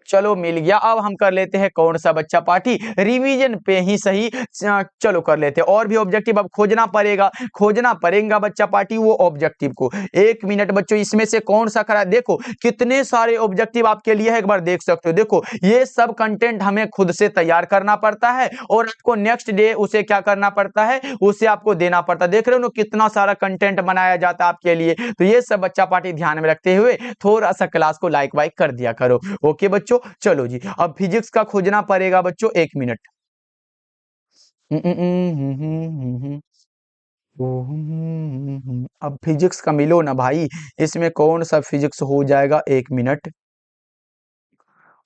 Speaker 1: चलो मिल गया। अब हम कर लेते हैं कौन सा बच्चा पार्टी, रिवीजन पे ही सही। चलो कर लेते हैं और भी ऑब्जेक्टिव। अब खोजना पड़ेगा, खोजना पड़ेगा बच्चा पार्टी वो ऑब्जेक्टिव को। 1 मिनट बच्चों, इसमें से कौन सा करा? देखो कितने सारे ऑब्जेक्टिव आपके लिए है, एक बार देख सकते हो। देखो ये सब कंटेंट हमें खुद से तैयार करना पड़ता है और आपको नेक्स्ट डे उसे क्या करना पड़ता है? उसे आपको देना पड़ता है। देख रहे हो ना कितना सारा कंटेंट बनाया जाता है आपके लिए। तो ये सब बच्चा पार्टी ध्यान में रखते हुए थोड़ा सा क्लास को लाइक वाइक कर दिया करो। ओके बच्चों चलो जी, अब फिजिक्स का खोजना पड़ेगा बच्चों। 1 मिनट। अब फिजिक्स का मिलो ना भाई, इसमें कौन सा फिजिक्स हो जाएगा? 1 मिनट।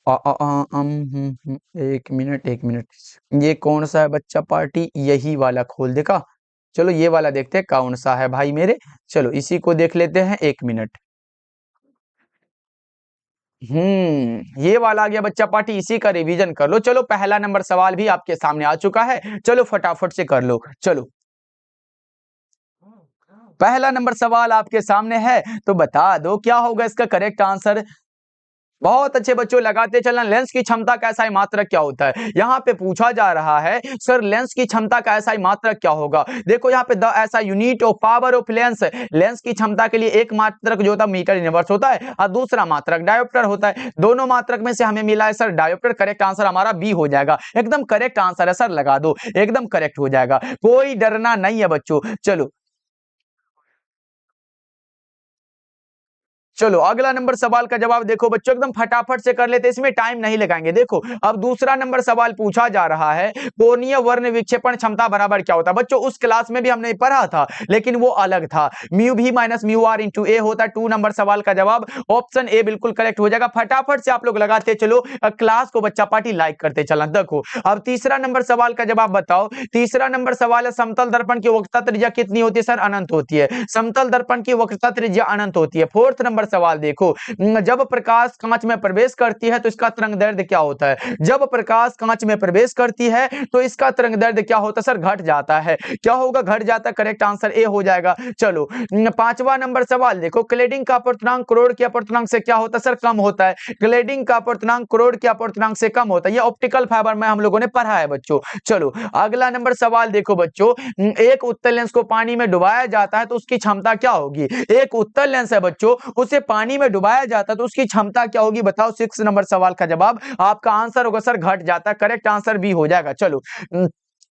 Speaker 1: 1 मिनट 1 मिनट, ये कौन सा है बच्चा पार्टी? यही वाला खोल देगा। चलो ये वाला देखते हैं कौन सा है भाई मेरे। चलो इसी को देख लेते हैं। 1 मिनट। ये वाला आ गया बच्चा पार्टी, इसी का रिवीजन कर लो। चलो पहला नंबर सवाल भी आपके सामने आ चुका है, चलो फटाफट से कर लो। चलो पहला नंबर सवाल आपके सामने है तो बता दो क्या होगा इसका करेक्ट आंसर? बहुत अच्छे बच्चों, लगाते चलना। लेंस की क्षमता का एसआई मात्रक क्या होता है? यहाँ पे पूछा जा रहा है सर लेंस की क्षमता का एसआई मात्रक क्या होगा। देखो यहाँ पे द ऐसा unit of power of lens, lens की क्षमता के लिए एक मात्रक जो होता है मीटर इनवर्स होता है और दूसरा मात्रक डायोप्टर होता है। दोनों मात्रक में से हमें मिला है सर डायोप्टर। करेक्ट आंसर हमारा बी हो जाएगा। एकदम करेक्ट आंसर है सर, लगा दो, एकदम करेक्ट हो जाएगा, कोई डरना नहीं है बच्चों। चलो चलो अगला नंबर सवाल का जवाब देखो बच्चों, एकदम फटाफट से कर लेते, इसमें टाइम नहीं लगाएंगे। देखो अब दूसरा नंबर सवाल पूछा जा रहा है, कोणीय वर्ण विक्षेपण क्षमता बराबर क्या होता है। बच्चों उस क्लास में भी हमने पढ़ा था, लेकिन वो अलग था, म्यू भी माइनस म्यू आर इंटू ए होता है। 2 नंबर सवाल का जवाब ऑप्शन ए बिल्कुल करेक्ट हो जाएगा। फटाफट से आप लोग लगाते चलो, क्लास को बच्चा पार्टी लाइक करते चला। देखो अब तीसरा नंबर सवाल का जवाब बताओ। तीसरा नंबर सवाल है, समतल दर्पण की वक्रता त्रिज्या कितनी होती है। सर अनंत होती है, समतल दर्पण की वक्रता त्रिज्या अनंत होती है। फोर्थ नंबर सवाल देखो, जब प्रकाश कांच में प्रवेश करती है तो इसका तरंगदैर्ध्य क्या होता है। जब प्रकाश कांच में प्रवेश करती है तो इसका तरंगदैर्ध्य क्या होता है। सर घट जाता है। क्या होगा, घट जाता है। करेक्ट आंसर ए हो जाएगा। चलो पांचवा नंबर सवाल देखो, क्लेडिंग का अपवर्तनांक करोड़ के अपवर्तनांक से क्या होता है। सर कम होता है। क्लेडिंग का अपवर्तनांक करोड़ के अपवर्तनांक से कम होता है। ये ऑप्टिकल फाइबर में हम लोगों ने पढ़ा है बच्चों। चलो अगला नंबर सवाल देखो बच्चों, एक उत्तल लेंस को पानी में डुबाया जाता है तो उसकी क्षमता क्या होगी। एक उत्तल लेंस है बच्चों, उसे पानी में डुबाया जाता है तो उसकी क्षमता क्या होगी, बताओ। 6 नंबर सवाल का जवाब आपका आंसर होगा सर घट जाता है। करेक्ट आंसर भी हो जाएगा। चलो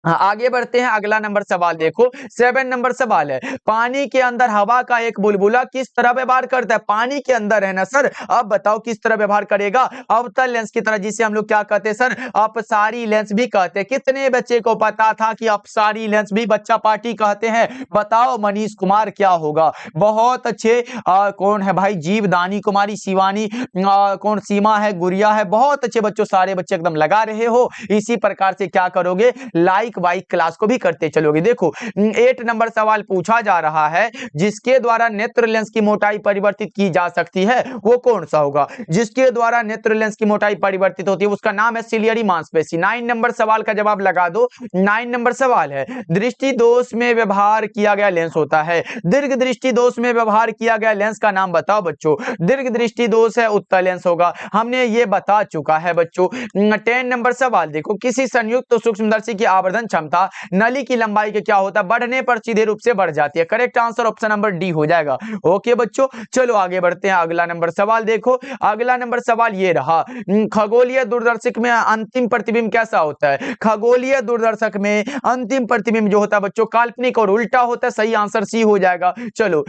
Speaker 1: आगे बढ़ते हैं। अगला नंबर सवाल देखो, 7 नंबर सवाल है, पानी के अंदर हवा का एक बुलबुला किस तरह व्यवहार करता है। पानी के अंदर है ना सर, अब बताओ किस तरह व्यवहार करेगा। अवतल लेंस की तरह, जिसे हम लोग क्या कहते हैं सर, अपसारी लेंस भी कहते हैं। कितने बच्चे को पता था कि अपसारी लेंस भी बच्चा पार्टी कहते हैं। बताओ मनीष कुमार क्या होगा। बहुत अच्छे। कौन है भाई, जीवदानी कुमारी, शिवानी, कौन, सीमा है, गुड़िया है। बहुत अच्छे बच्चों, सारे बच्चे एकदम लगा रहे हो। इसी प्रकार से क्या करोगे, लाइक वाइक क्लास को भी करते चलोगे। देखो 8 नंबर सवाल पूछा जा रहा है, जिसके द्वारा नेत्र लेंस की मोटाई परिवर्तित की जा सकती है वो कौन सा होगा। जिसके द्वारा नेत्र लेंस की मोटाई परिवर्तित होती है उसका नाम है सिलियरी मांसपेशी। 9 नंबर सवाल का जवाब लगा दो। 9 नंबर सवाल है, दृष्टि दोष में व्यवहार किया गया लेंस होता है। दीर्घ दृष्टि दोष में व्यवहार किया गया लेंस का नाम बताओ बच्चों। दीर्घ दृष्टि दोष है उत्तल लेंस होगा, हमने ये बता चुका है बच्चों। 10 नंबर सवाल देखो, किसी संयुक्त सूक्ष्मदर्शी की आवर्धन क्षमता नली की लंबाई के क्या होता है, बढ़ने पर सीधे रूप से बढ़ जाती है। Correct answer option number D हो जाएगा। ओके बच्चों, चलो आगे बढ़ते हैं। अगला नंबर सवाल देखो, अगला नंबर सवाल ये रहा, खगोलीय दूरदर्शक में अंतिम प्रतिबिंब कैसा होता है। खगोलीय दूरदर्शक में अंतिम प्रतिबिंब जो होता है बच्चों, काल्पनिक और उल्टा होता है। सही आंसर सी हो जाएगा। चलो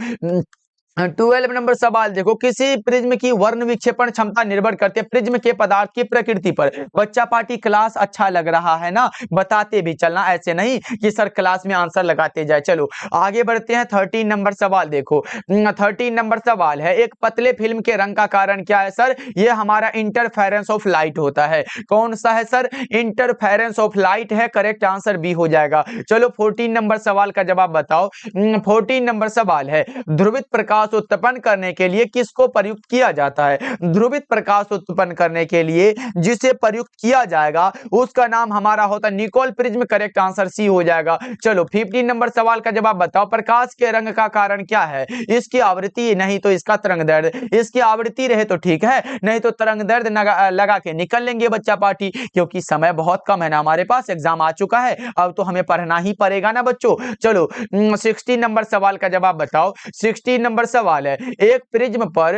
Speaker 1: 12 नंबर सवाल देखो, किसी प्रिज्म की वर्ण विक्षेपण क्षमता निर्भर करती है प्रिज्म के पदार्थ की प्रकृति पर। बच्चा पार्टी क्लास अच्छा लग रहा है ना, बताते भी चलना, ऐसे नहीं कि सर क्लास में आंसर लगाते जाए। चलो आगे बढ़ते हैं। 13 नंबर सवाल देखो, 13 नंबर सवाल है, एक पतले फिल्म के रंग का कारण क्या है। सर ये हमारा इंटरफेरेंस ऑफ लाइट होता है। कौन सा है सर, इंटरफेरेंस ऑफ लाइट है। करेक्ट आंसर बी हो जाएगा। चलो 14 नंबर सवाल का जवाब बताओ। 14 नंबर सवाल है, ध्रुवित प्रकाश उत्पन्न करने के लिए किसको प्रयुक्त किया जाता है। ध्रुवित प्रकाश उत्पन्न करने के लिए जिसे प्रयुक्त किया जाएगा उसका नाम हमारा होता है Nicol prism. Correct answer C हो जाएगा। चलो 15 नंबर सवाल का जवाब बताओ, प्रकाश के रंग का कारण क्या है। इसकी आवृत्ति, नहीं तो इसका तरंगदैर्ध्य। इसकी आवृत्ति रहे तो ठीक है, नहीं तो तरंगदैर्ध्य लगा के निकल लेंगे बच्चा पार्टी, क्योंकि समय बहुत कम है ना हमारे पास, एग्जाम आ चुका है, अब तो हमें पढ़ना ही पड़ेगा ना बच्चों। चलो 16 नंबर सवाल का जवाब बताओ। 16 नंबर सवाल है, एक प्रिज्म पर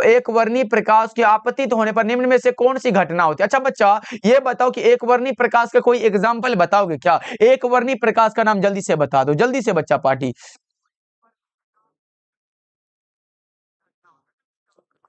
Speaker 1: एक वर्णी प्रकाश के आपतित होने पर निम्न में से कौन सी घटना होती है। अच्छा बच्चा ये बताओ कि एक वर्णी प्रकाश का कोई एग्जांपल बताओगे क्या। एक वर्णी प्रकाश का नाम जल्दी से बता दो, जल्दी से बच्चा पार्टी।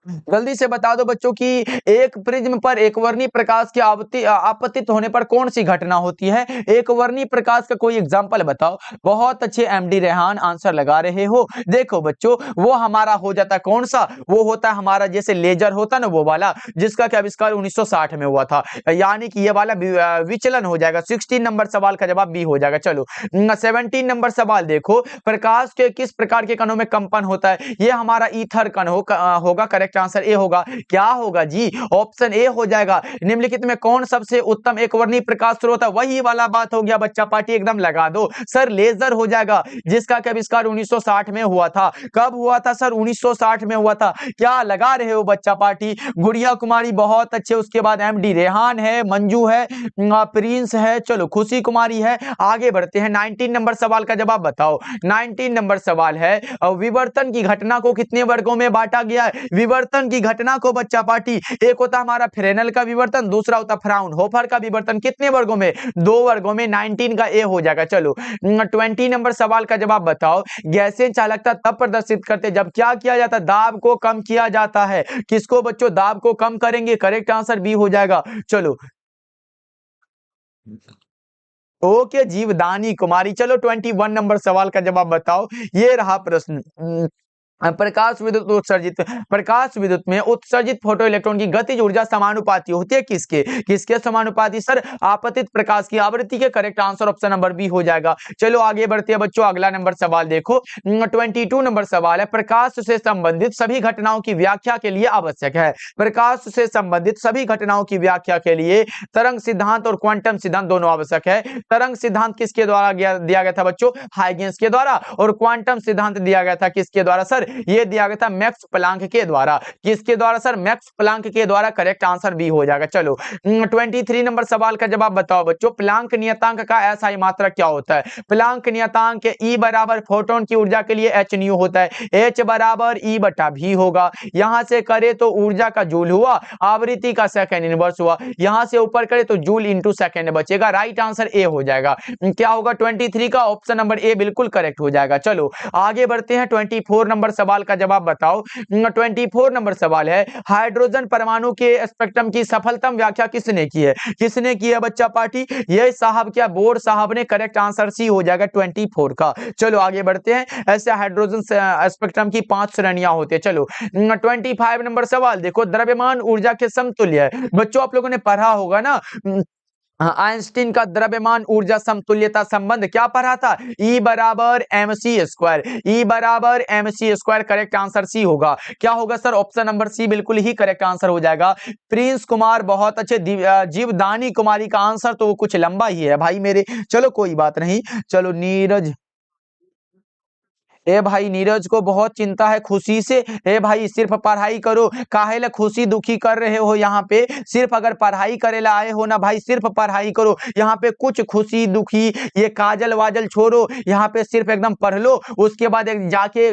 Speaker 1: जल्दी से बता दो बच्चों कि एक प्रिज्म पर एक वर्णी प्रकाश की आपतित होने पर कौन सी घटना होती है। एक वर्णी प्रकाश का कोई एग्जांपल बताओ। बहुत अच्छे एमडी रेहान आंसर लगा रहे हो। देखो बच्चों वो हमारा हो जाता है कौन सा, वो होता है हमारा जैसे लेजर होता है ना वो वाला, जिसका क्या आविष्कार 1960 में हुआ था, यानी कि ये वाला विचलन हो जाएगा। 16 नंबर सवाल का जवाब बी हो जाएगा। चलो 17 नंबर सवाल देखो, प्रकाश के किस प्रकार के कणों में कंपन होता है। ये हमारा ईथर कण होगा। करेक्ट आंसर ए होगा। क्या होगा जी, ऑप्शन ए हो जाएगा। निम्नलिखित में कौन सबसे उत्तम एक वर्णी प्रकाश स्रोत है, वही वाला बात हो गया बच्चा पार्टी, एकदम लगा दो सर, लेजर हो जाएगा, जिसका आविष्कार 1960 में हुआ था। कब हुआ था सर, 1960 में हुआ था। क्या लगा रहे हो बच्चा पार्टी। गुड़िया कुमारी बहुत अच्छे, उसके बाद एमडी रेहान है, मंजू है, प्रिंस है, चलो खुशी कुमारी है। आगे बढ़ते हैं। 19 नंबर सवाल का जवाब बताओ। 19 नंबर सवाल है, विवर्तन की घटना को कितने वर्गों में बांटा गया है। विवर्तन की घटना को बच्चा पार्टी, एक होता हमारा फ्रेनेल का विवर्तन, दूसरा होता फ्राउनहोफर का विवर्तन। कितने वर्गों में? 2 वर्गों में। 19 का ए हो जाएगा। चलो 20 नंबर सवाल का जवाब बताओ। गैसीय चालकता तब प्रदर्शित करते जब क्या किया जाता है? दाब को कम किया जाता है। किसको बच्चों? दाब को कम करेंगे। करेक्ट आंसर बी हो जाएगा। चलो ओके जीवदानी कुमारी। चलो 21 नंबर सवाल का जवाब बताओ। ये रहा प्रश्न। प्रकाश विद्युत में उत्सर्जित फोटो इलेक्ट्रॉन की गतिज ऊर्जा समानुपाती होती है किसके? किसके समानुपाती? सर आपतित प्रकाश की आवृत्ति के। Correct answer option number B हो जाएगा। चलो आगे बढ़ते हैं बच्चों। अगला नंबर सवाल देखो। 22 नंबर सवाल है, प्रकाश से संबंधित सभी घटनाओं की व्याख्या के लिए आवश्यक है। प्रकाश से संबंधित सभी घटनाओं की व्याख्या के लिए तरंग सिद्धांत और क्वांटम सिद्धांत दोनों आवश्यक है। तरंग सिद्धांत किसके द्वारा दिया गया था बच्चों? हाइगेंस के द्वारा। और क्वांटम सिद्धांत दिया गया था किसके द्वारा? सर ये दिया गया था मैक्स प्लांक के द्वारा। किसके द्वारा? सर मैक्स प्लांक के द्वारा। करेक्ट आंसर बी हो जाएगा। चलो 23 नंबर सवाल का जवाब बताओ बच्चों। प्लांक नियतांक का एसआई मात्रक क्या होता है? प्लांक नियतांक E बराबर फोटोन की ऊर्जा के लिए h न्यू होता है। H बराबर E बटा V होगा। यहां से करे तो ऊर्जा का जूल हुआ, आवृत्ति का सेकंड इनवर्स हुआ। यहां से ऊपर करे तो जूल इंटू सेकंड बचेगा। राइट आंसर ए हो जाएगा। क्या होगा? 23 का ऑप्शन नंबर ए बिल्कुल करेक्ट हो जाएगा। चलो आगे बढ़ते हैं। 24 नंबर सवाल का जवाब बताओ। 24 नंबर सवाल है, हाइड्रोजन परमाणु के स्पेक्ट्रम की सफलतम व्याख्या किसने की है? किसने की है बच्चा पार्टी? ये साहब क्या? बोर साहब ने। करेक्ट आंसर सी हो जाएगा 24 का। चलो आगे बढ़ते हैं। ऐसे हाइड्रोजन स्पेक्ट्रम की 5 श्रेणियां होती है। चलो 25 नंबर सवाल देखो। द्रव्यमान ऊर्जा के समतुल्य है। बच्चों आप लोगों ने पढ़ा होगा ना आइंस्टीन का द्रव्यमान ऊर्जा समतुल्यता संबंध। क्या पढ़ा था? E बराबर mc²। E बराबर mc²। करेक्ट आंसर सी होगा। क्या होगा सर? ऑप्शन नंबर सी बिल्कुल ही करेक्ट आंसर हो जाएगा। प्रिंस कुमार बहुत अच्छे। जीवदानी कुमारी का आंसर तो कुछ लंबा ही है भाई मेरे। चलो कोई बात नहीं। चलो नीरज, ए भाई नीरज को बहुत चिंता है खुशी से। ए भाई सिर्फ पढ़ाई करो, काहे ला खुशी दुखी कर रहे हो? यहाँ पे सिर्फ अगर पढ़ाई करे ला आए हो ना भाई, सिर्फ पढ़ाई करो। यहाँ पे कुछ खुशी दुखी ये काजल वाजल छोड़ो। यहाँ पे सिर्फ एकदम पढ़ लो, उसके बाद एक जाके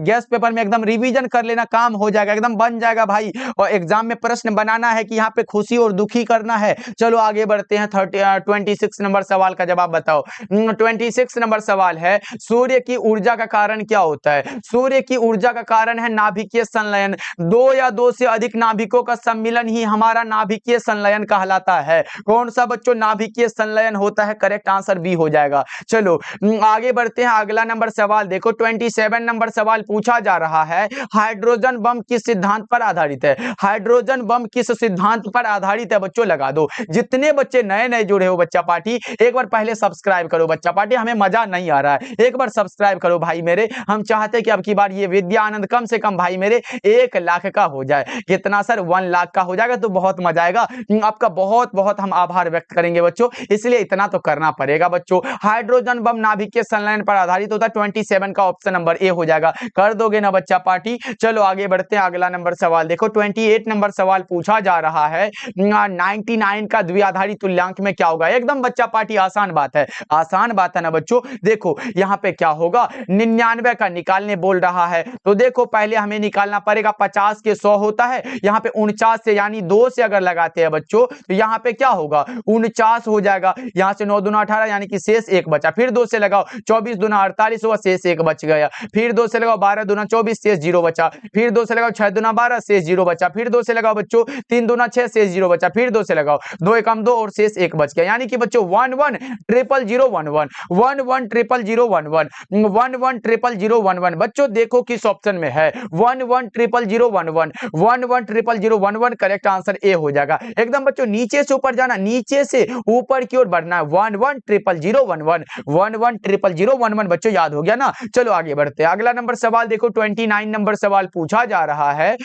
Speaker 1: गेस्ट पेपर में एकदम रिवीजन कर लेना, काम हो जाएगा, एकदम बन जाएगा भाई। और एग्जाम में प्रश्न बनाना है कि यहाँ पे खुशी और दुखी करना है। चलो आगे बढ़ते हैं। 26 नंबर सवाल का जवाब बताओ। 26 नंबर सवाल है, सूर्य की ऊर्जा का कारण क्या होता है? सूर्य की ऊर्जा का कारण है नाभिकीय संलयन। 2 या 2 से अधिक नाभिकों का सम्मिलन ही हमारा नाभिकीय संलयन कहलाता है। कौन सा बच्चों? नाभिकीय संलयन होता है। करेक्ट आंसर बी हो जाएगा। चलो आगे बढ़ते हैं। अगला नंबर सवाल देखो। 27 नंबर सवाल पूछा जा रहा है, हाइड्रोजन बम किस सिद्धांत पर आधारित है? हाइड्रोजन बम किस सिद्धांत पर आधारित है बच्चों? लगा दो। जितने बच्चे नए नए जुड़े हो बच्चा पार्टी, एक बार पहले सब्सक्राइब करो बच्चा पार्टी, हमें मजा नहीं आ रहा है। एक बार सब्सक्राइब करो भाई मेरे। हम चाहते कि अब की बार ये विद्या आनंद कम से कम भाई मेरे 1 लाख का हो जाए। कितना सर? 1 लाख का हो जाएगा तो बहुत मजा आएगा। आपका बहुत बहुत हम आभार व्यक्त करेंगे बच्चों, इसलिए इतना तो करना पड़ेगा बच्चों। हाइड्रोजन बम नाभिकीय संलयन पर आधारित होता है। 27 का ऑप्शन नंबर ए हो जाएगा। कर दोगे ना बच्चा पार्टी? चलो आगे बढ़ते हैं। अगला नंबर सवाल देखो। 28 नंबर सवाल पूछा जा रहा है, 99 का द्विआधारी तुल्यांक में क्या होगा? एकदम बच्चा पार्टी आसान बात है, आसान बात है ना बच्चों। देखो यहाँ पे क्या होगा, 99 का निकालने बोल रहा है। तो देखो पहले हमें निकालना पड़ेगा, 50 के 100 होता है। यहाँ पे 49 से यानी 2 से अगर लगाते हैं बच्चों तो यहाँ पे क्या होगा? 49 हो जाएगा। यहाँ से 9 दूना 18 यानी कि शेष 1 बचा। फिर 2 से लगाओ, 24 दूना 48 हुआ, शेष 1 बच गया। फिर 2 से लगाओ, 12 दूना 24, शेष 0 बचा। फिर 2 से लगाओ, 6 दूना 12, शेष 0 बचा। फिर 2 से लगाओ बच्चों, 3 दूना 6, शेष 0 बचा। फिर 2 से लगाओ, 2 एकम 2 और शेष 1 बच गया। यानी कि बच्चों 11 ट्रिपल 0 11 11 ट्रिपल 0 11 11 ट्रिपल 0 11। बच्चों देखो किस ऑप्शन में है, 11 ट्रिपल 0 11 11 ट्रिपल 0 11। करेक्ट आंसर ए हो जाएगा। एकदम बच्चों नीचे से ऊपर जाना, नीचे से ऊपर की ओर बढ़ना है। 11 ट्रिपल 0 11 11 ट्रिपल 0 11। बच्चों याद हो गया ना? चलो आगे बढ़ते हैं। अगला नंबर सवाल देखो। 29 नंबर सवाल पूछा जा रहा है,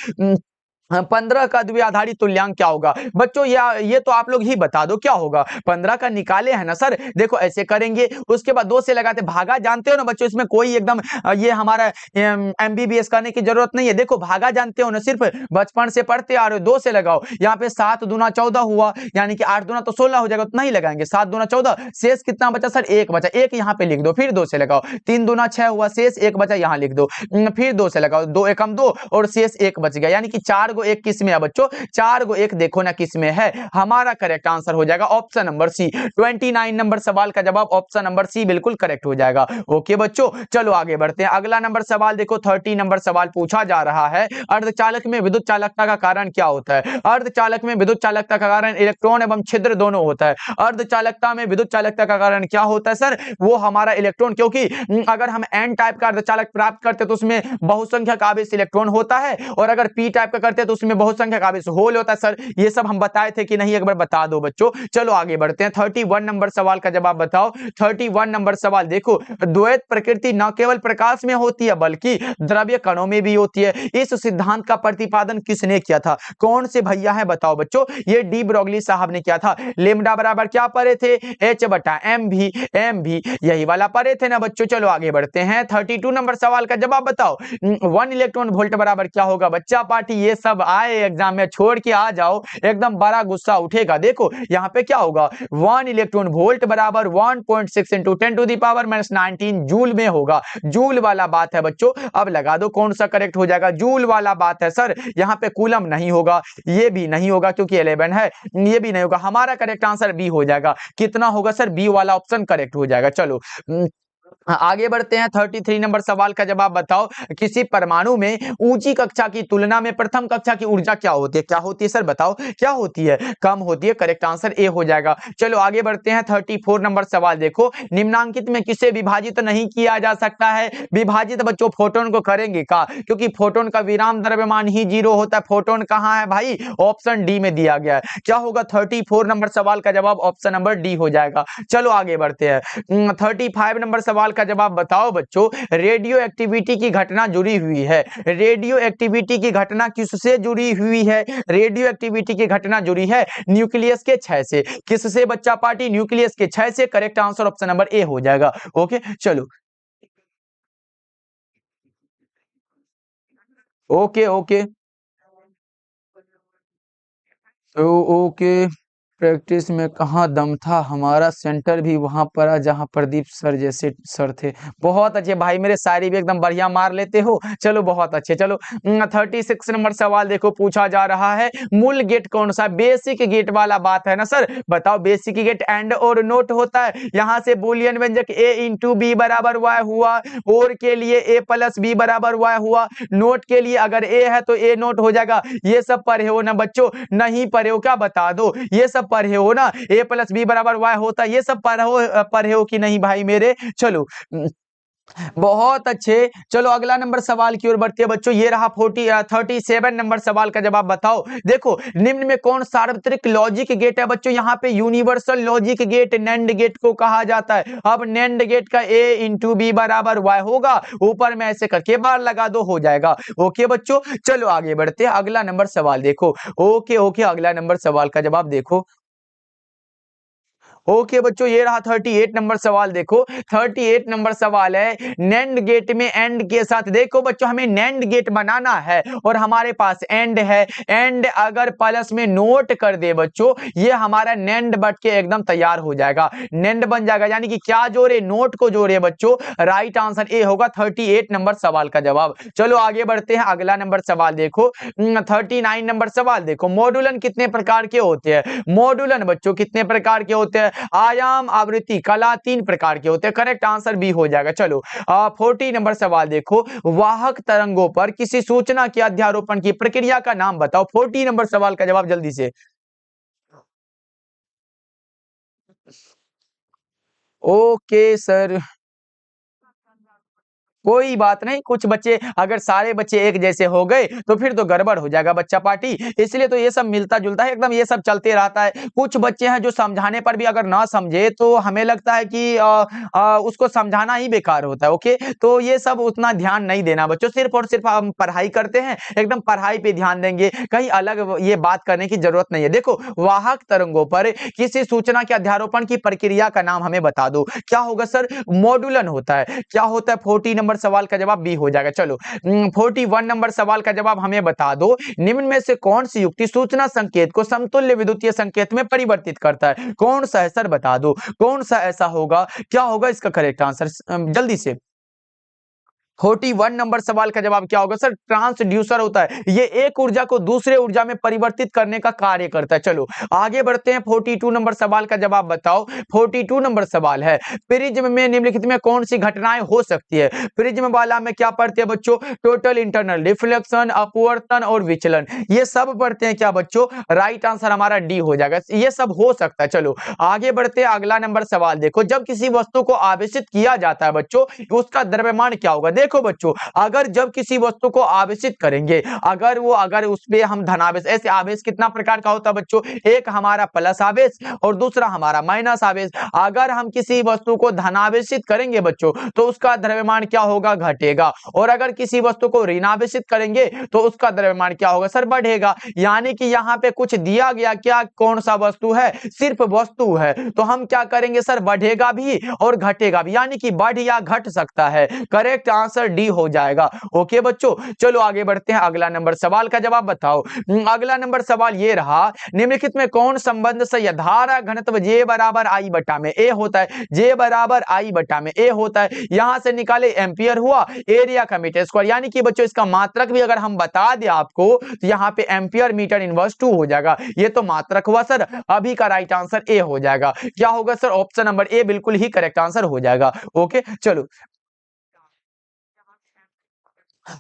Speaker 1: 15 का द्विआधारी तुल्यांक क्या होगा बच्चों? ये तो आप लोग ही बता दो क्या होगा। 15 का निकाले है ना सर, देखो ऐसे करेंगे, उसके बाद 2 से लगाते, भागा जानते हो ना बच्चों, इसमें कोई एकदम ये हमारा एमबीबीएस करने की जरूरत नहीं है। देखो भागा जानते हो ना, सिर्फ बचपन से पढ़ते आ रहे हो। 2 से लगाओ, यहाँ पे 7 दूना 14 हुआ, यानी कि 8 दूना तो 16 हो जाएगा, उतना ही लगाएंगे। 7 दूना 14, शेष कितना बचा सर? 1 बचा, 1 यहाँ पे लिख दो, फिर 2 से लगाओ। 3 दूना 6 हुआ, शेष 1 बचा, यहाँ लिख दो। फिर 2 से लगाओ, 2 एकम 2 और शेष 1 बच गया, यानी कि 4 गो 1 किस में है बच्चों? 4 गो 1 देखो ना किस में है। हमारा करेक्ट आंसर हो जाएगा ऑप्शन नंबर सी। 29 नंबर सवाल का जवाब ऑप्शन नंबर सी बिल्कुल करेक्ट हो जाएगा। ओके बच्चों, चलो आगे बढ़ते हैं। अगला नंबर सवाल देखो, 30 नंबर सवाल पूछा जा रहा है, अर्धचालक में विद्युत चालकता का कारण क्या होता है? अर्धचालक में विद्युत चालकता का कारण इलेक्ट्रॉन एवं छिद्र दोनों होता है। अर्धचालकता में विद्युत चालकता का कारण क्या होता है सर? वो हमारा इलेक्ट्रॉन, क्योंकि अगर हम एन टाइप का अर्धचालक प्राप्त करते तो उसमें बहुसंख्यक आवेश इलेक्ट्रॉन होता है, और अगर पी टाइप का करते तो उसमें बहुसंख्यक आवेश होल होता है। सर ये सब हम बताए थे कि नहीं, एक बार बता दो बच्चों। चलो आगे बढ़ते हैं, 31 नंबर सवाल का जवाब बताओ। 31 नंबर सवाल देखो, द्वैत प्रकृति न केवल प्रकाश में होती है बल्कि द्रव्य कणों में भी होती है। इस सिद्धांत का प्रतिपादन किसने किया था? कौन से भैया है बताओ बच्चों? ये डी ब्रोगली साहब ने किया था। लेमडा बराबर क्या पढ़े थे? एच बटा एम भी यही वाला पढ़े थे ना बच्चों। चलो आगे बढ़ते हैं, 32 नंबर सवाल का जवाब बताओ। 1 इलेक्ट्रॉन वोल्ट बराबर क्या होगा? बच्चा पार्टी ये सब आए एग्जाम में, छोड़ के आ जाओ, एकदम बड़ा गुस्सा उठेगा। देखो यहाँ पे क्या होगा, 1 इलेक्ट्रॉन वोल्ट बराबर 1.6 into 10 to the power -19 joule में होगा। जूल वाला बात है बच्चों, अब लगा दो कौन सा करेक्ट हो जाएगा। जूल वाला बात है सर, यहाँ पे कूलम नहीं होगा, ये भी नहीं होगा क्योंकि 11 है, ये भी नहीं होगा। हमारा करेक्ट आंसर बी हो जाएगा। कितना होगा सर? बी वाला ऑप्शन करेक्ट हो जाएगा। चलो आगे बढ़ते हैं, 33 नंबर सवाल का जवाब बताओ। किसी परमाणु में ऊंची कक्षा की तुलना में प्रथम कक्षा की ऊर्जा क्या होती है? क्या होती है सर बताओ, क्या होती है? कम होती है। करेक्ट आंसर ए हो जाएगा। चलो आगे बढ़ते हैं, 34 नंबर सवाल देखो, निम्नांकित में किसे विभाजित नहीं किया जा सकता है? विभाजित बच्चों फोटोन को करेंगे का, क्योंकि फोटोन का विराम द्रव्यमान ही 0 होता है। फोटोन कहाँ है भाई? ऑप्शन डी में दिया गया है। क्या होगा? 34 नंबर सवाल का जवाब ऑप्शन नंबर डी हो जाएगा। चलो आगे बढ़ते हैं, 35 नंबर सवाल का जवाब बताओ बच्चों। रेडियो एक्टिविटी की घटना जुड़ी हुई है, रेडियो एक्टिविटी की घटना किससे जुड़ी हुई है? रेडियो एक्टिविटी की घटना जुड़ी है न्यूक्लियस के क्षय से। किससे बच्चा पार्टी? न्यूक्लियस के क्षय से। Correct answer option number A हो जाएगा। ओके चलो, ओके ओके ओके। प्रैक्टिस में कहाँ दम था, हमारा सेंटर भी वहां पड़ा जहां प्रदीप सर जैसे सर थे। बहुत अच्छे भाई, मेरे शायरी भी एकदम बढ़िया मार लेते हो। चलो बहुत अच्छे। चलो 36 नंबर सवाल देखो, पूछा जा रहा है, मूल गेट कौन सा? बेसिक गेट वाला बात है ना सर। बताओ, बेसिक गेट एंड और नोट होता है। यहाँ से बुलियन व्यंजक ए इंटू बी बराबर वाई हुआ, और के लिए ए प्लस बी बराबर वाई हुआ, नोट के लिए अगर ए है तो ए नोट हो जाएगा। ये सब पढ़े हो ना बच्चों? नहीं पढ़े हो क्या? बता दो, ये सब पढ़े हो ना? ए प्लस बी बराबर वाई होता है, ये सब पढ़े हो कि नहीं भाई मेरे? चलो बहुत अच्छे। चलो अगला नंबर सवाल की ओर बढ़ते हैं बच्चों। ये रहा 37 नंबर सवाल का जवाब बताओ। देखो, निम्न में कौन सार्वत्रिक लॉजिक गेट है बच्चों? यहाँ पे universal logic gate NAND gate को कहा जाता है। अब नैंड गेट का ए इंटू बी बराबर वाई होगा, ऊपर में ऐसे करके बार लगा दो, हो जाएगा। ओके बच्चों, चलो आगे बढ़ते हैं। अगला नंबर सवाल देखो। ओके ओके, अगला नंबर सवाल का जवाब देखो। ओके बच्चों, ये रहा 38 नंबर सवाल देखो। 38 नंबर सवाल है, नैंड गेट में एंड के साथ, देखो बच्चों हमें नैंड गेट बनाना है और हमारे पास एंड है। एंड अगर प्लस में नोट कर दे बच्चों, ये हमारा नैंड बट के एकदम तैयार हो जाएगा, नैंड बन जाएगा। यानी कि क्या जोड़े? नोट को जोड़े बच्चों। राइट आंसर ए होगा 38 नंबर सवाल का जवाब। चलो आगे बढ़ते हैं, अगला नंबर सवाल देखो। 39 नंबर सवाल देखो, मॉड्यूलन कितने प्रकार के होते हैं? मॉड्यूलन बच्चों कितने प्रकार के होते हैं? आयाम, आवृत्ति, कला, 3 प्रकार के होते हैं। करेक्ट आंसर बी हो जाएगा। चलो 40 नंबर सवाल देखो, वाहक तरंगों पर किसी सूचना के अध्यारोपण की प्रक्रिया का नाम बताओ। 40 नंबर सवाल का जवाब जल्दी से। ओके सर, कोई बात नहीं, कुछ बच्चे अगर सारे बच्चे एक जैसे हो गए तो फिर तो गड़बड़ हो जाएगा बच्चा पार्टी, इसलिए तो ये सब मिलता-जुलता है एकदम, ये सब चलते रहता है। कुछ बच्चे हैं जो समझाने पर भी अगर ना समझे तो हमें लगता है कि उसको समझाना ही बेकार होता है, ओके? तो ये सब उतना ध्यान नहीं देना बच्चों, सिर्फ़ और सिर्फ़ हम पढ़ाई करते हैं, एकदम पढ़ाई पे ध्यान देंगे, कहीं अलग ये बात करने की ज़रूरत नहीं है। देखो, वाहक तरंगों पर किसी सूचना के अध्यारोपण की प्रक्रिया का नाम हमें बता दो। क्या होगा सर? मॉड्यूलन होता है। क्या होता है? 40 नंबर सवाल का जवाब बी हो जाएगा। चलो 41 नंबर सवाल का जवाब हमें बता दो, निम्न में से कौन सी युक्ति सूचना संकेत को समतुल्य विद्युतीय संकेत में परिवर्तित करता है? कौन सा है सर, बता दो, कौन सा ऐसा होगा? क्या होगा इसका करेक्ट आंसर? जल्दी से। 41 नंबर सवाल का जवाब क्या होगा सर? ट्रांसड्यूसर होता है। ये एक ऊर्जा को दूसरे ऊर्जा में परिवर्तित करने का कार्य करता है। चलो आगे बढ़ते हैं, 42 नंबर सवाल का जवाब बताओ। 42 नंबर सवाल है, प्रिज्म में निम्नलिखित में कौन सी घटनाएं हो सकती है? प्रिज्म वाला में क्या पढ़ते हैं बच्चों? टोटल इंटरनल रिफ्लेक्शन, अपवर्तन और विचलन, ये सब पढ़ते हैं क्या बच्चों? राइट आंसर हमारा डी हो जाएगा, ये सब हो सकता है। चलो आगे बढ़ते हैं, अगला नंबर सवाल देखो, जब किसी वस्तु को आवेशित किया जाता है बच्चों, उसका द्रव्यमान क्या होगा? देखो बच्चों, अगर जब किसी वस्तु को आवेशित करेंगे, अगर उसपे हम धनावेश, ऐसे आवेश कितना प्रकार का होता है बच्चों? एक हमारा प्लस आवेश और दूसरा हमारा माइनस आवेश। अगर हम किसी वस्तु को धनावेशित करेंगे बच्चों तो उसका द्रव्यमान क्या होगा? घटेगा। और अगर किसी वस्तु को ऋणावेशित करेंगे तो उसका द्रव्यमान क्या होगा सर? बढ़ेगा। यानी कि यहाँ पे कुछ दिया गया, क्या कौन सा वस्तु है? सिर्फ वस्तु है, तो हम क्या करेंगे सर? बढ़ेगा भी और घटेगा भी, यानी कि बढ़ या घट सकता है। करेक्ट आंसर डी हो जाएगा। ओके बच्चों, चलो आगे बढ़ते हैं, अगला नंबर सवाल का जवाब बताओ। अगला नंबर सवाल ये रहा, निम्नलिखित में कौन संबंध से यह धारा घनत्व J बराबर I बटा में A होता है? J बराबर I बटा में A होता है, यहां से निकाले एम्पियर हुआ, एरिया का मीटर स्क्वायर, यानी कि बच्चों इसका मात्रक भी अगर हम बता दें आपको तो यहाँ पे एम्पियर मीटर इनवर्स 2 हो जाएगा। ये तो मात्रक हुआ सर, अभी का राइट आंसर ए हो जाएगा। क्या होगा सर? ऑप्शन नंबर ए बिल्कुल ही करेक्ट आंसर हो जाएगा। ओके चलो,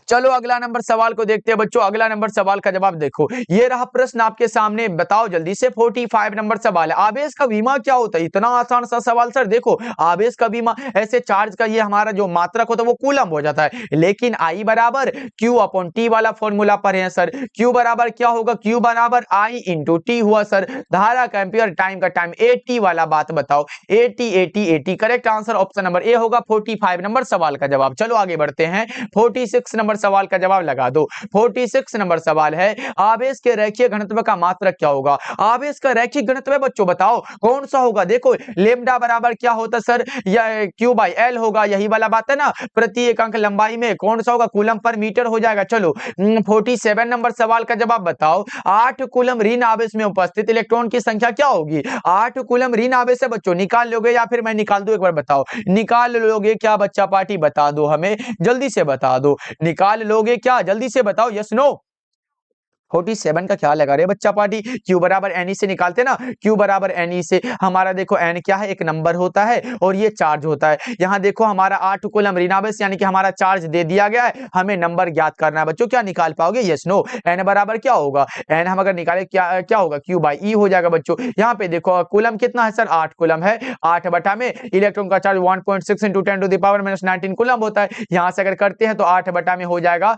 Speaker 1: चलो अगला नंबर सवाल को देखते हैं बच्चों। अगला नंबर सवाल का जवाब देखो, ये रहा प्रश्न आपके सामने, बताओ जल्दी से। 45 नंबर सवाल है, आवेश का बीमा क्या होता है? इतना आसान सा सवाल सर। देखो आवेश का बीमा, ऐसे चार्ज का ये हमारा जो मात्रक होता है वो कूलम हो जाता है, लेकिन आई बराबर क्यू अपॉन टी वाला फॉर्मूला पढ़े हैं सर। क्यू बराबर क्या होगा? क्यू बराबर आई इंटू टी हुआ सर। धारा का एम्पियर, टाइम का टाइम, ए टी वाला बात बताओ। A T correct answer option number A होगा 45 नंबर सवाल का जवाब। चलो आगे बढ़ते हैं, 46 नंबर सवाल का जवाब लगा दो। 46 नंबर सवाल है, आवेश के रैखिक घनत्व का मात्रक क्या होगा? आवेश का रैखिक घनत्व बच्चों बताओ कौन सा होगा? देखो लेमडा बराबर क्या होता है सर? या क्यू बाई एल होगा, यही वाला बात है ना, प्रति एकांक लंबाई में कौन सा होगा? कूलम पर मीटर हो जाएगा। चलो 47 नंबर सवाल का जवाब बताओ, 8 कूलम ऋण आवेश में उपस्थित इलेक्ट्रॉन की संख्या क्या होगी? 8 कूलम ऋण आवेश है बच्चों, निकाल लोगे या फिर मैं निकाल दूं? एक बार बताओ, निकाल लोगे क्या बच्चा पार्टी? बता दो हमें, जल्दी से बता दो, निकाल लोगे क्या? जल्दी से बताओ, यस नो। 47 का क्या लगा रहे बच्चा पार्टी? Q बराबर एन से निकालते ना, Q बराबर एन से हमारा देखो एन क्या है? एक नंबर होता है और ये चार्ज होता है। यहाँ देखो हमारा 8 कूलम ऋणावेश यानी कि हमारा चार्ज दे दिया गया है, हमें नंबर ज्ञात करना है बच्चों। क्या निकाल पाओगे? Yes no. एन बराबर क्या होगा? एन हम अगर निकाले क्या होगा? Q बाई ई हो जाएगा बच्चों। यहाँ पे देखो कूलम कितना है सर? 8 कूलम है, 8 बटा में इलेक्ट्रॉन का charge 1.6 into 10 to the power -19 coulomb होता है। यहाँ से अगर करते हैं तो 8 बटा में हो जाएगा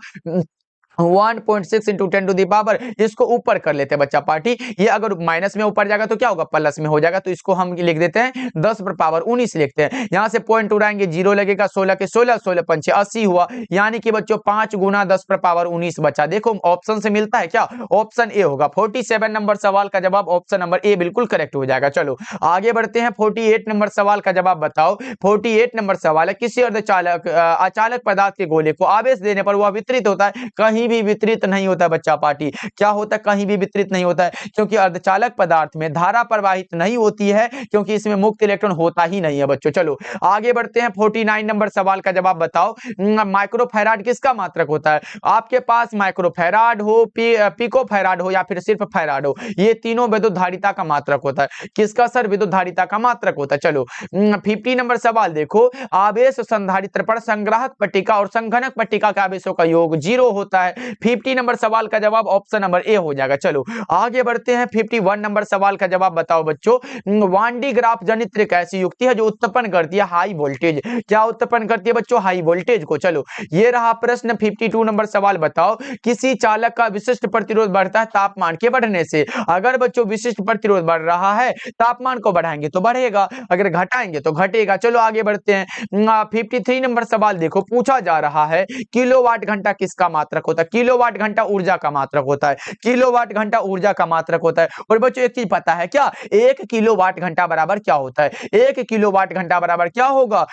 Speaker 1: 1.6 इंटू 10 टू दी पावर, इसको ऊपर कर लेते हैं बच्चा पार्टी। ये अगर माइनस में ऊपर जाएगा तो क्या होगा? प्लस में हो जाएगा, तो इसको हम लिख देते हैं 10 पर पावर 19 लिखते हैं। यहाँ से पॉइंट उड़ाएंगे, जीरो लगेगा, 16 के 16, 16 पंचे 80 हुआ, यानी कि बच्चों 5 गुना 10 पर पावर 19 बचा। देखो ऑप्शन से मिलता है क्या? ऑप्शन ए होगा। 47 नंबर सवाल का जवाब ऑप्शन नंबर ए बिल्कुल करेक्ट हो जाएगा। चलो आगे बढ़ते हैं, 48 नंबर सवाल का जवाब बताओ। 48 नंबर सवाल है, किसी अर्धचालक अचालक पदार्थ के गोले को आवेश देने पर वह वितरित होता है? कहीं भी वितरित नहीं होता बच्चा पार्टी। क्या होता है? कहीं भी वितरित नहीं होता है, क्योंकि अर्धचालक पदार्थ में धारा प्रवाहित नहीं होती है, क्योंकि इसमें मुक्त इलेक्ट्रॉन होता ही नहीं है बच्चों। चलो आगे बढ़ते हैं, 49 नंबर सवाल का जवाब बताओ। माइक्रोफैराड किसका मात्रक होता है? आपके पास माइक्रोफैराड हो, पिकोफैराड हो या फिर सिर्फ फैराड हो, ये तीनों विद्युत धारिता का मात्रक होता है। किसका सर? विद्युत धारिता का मात्रक होता है। चलो 50 नंबर सवाल देखो, आवेश संधारित्र पर संग्राहक पट्टिका और संघनक पट्टिका के आवेशों का योग 0 होता है। है। 50 नंबर सवाल का जवाब ऑप्शन नंबर ए हो जाएगा। चलो आगे बढ़ते हैं। 51 नंबर सवाल का जवाब बताओ बच्चों। वांडी ग्राफ जनित्र एक ऐसी युक्ति है जो उत्पन्न करती है हाई वोल्टेज। क्या उत्पन्न करती है बच्चों? हाई वोल्टेज को। चलो ये रहा प्रश्न। 52 नंबर सवाल बताओ, किसी चालक का विशिष्ट प्रतिरोध बढ़ता है तापमान के बढ़ने से। अगर बच्चों विशिष्ट प्रतिरोध बढ़ रहा है, तापमान को बढ़ाएंगे तो बढ़ेगा, अगर घटाएंगे तो घटेगा। चलो आगे बढ़ते हैं। 53 नंबर सवाल देखो, पूछा जा रहा है किलोवाट घंटा किसका मात्रक होता है? किलोवाट घंटा ऊर्जा का मात्रक होता है। किलोवाट घंटा ऊर्जा का मात्रक होता है। और बच्चों एक चीज पता है क्या? 1 किलोवाट घंटा बराबर क्या होता है? 1 किलोवाट घंटा बराबर क्या होगा?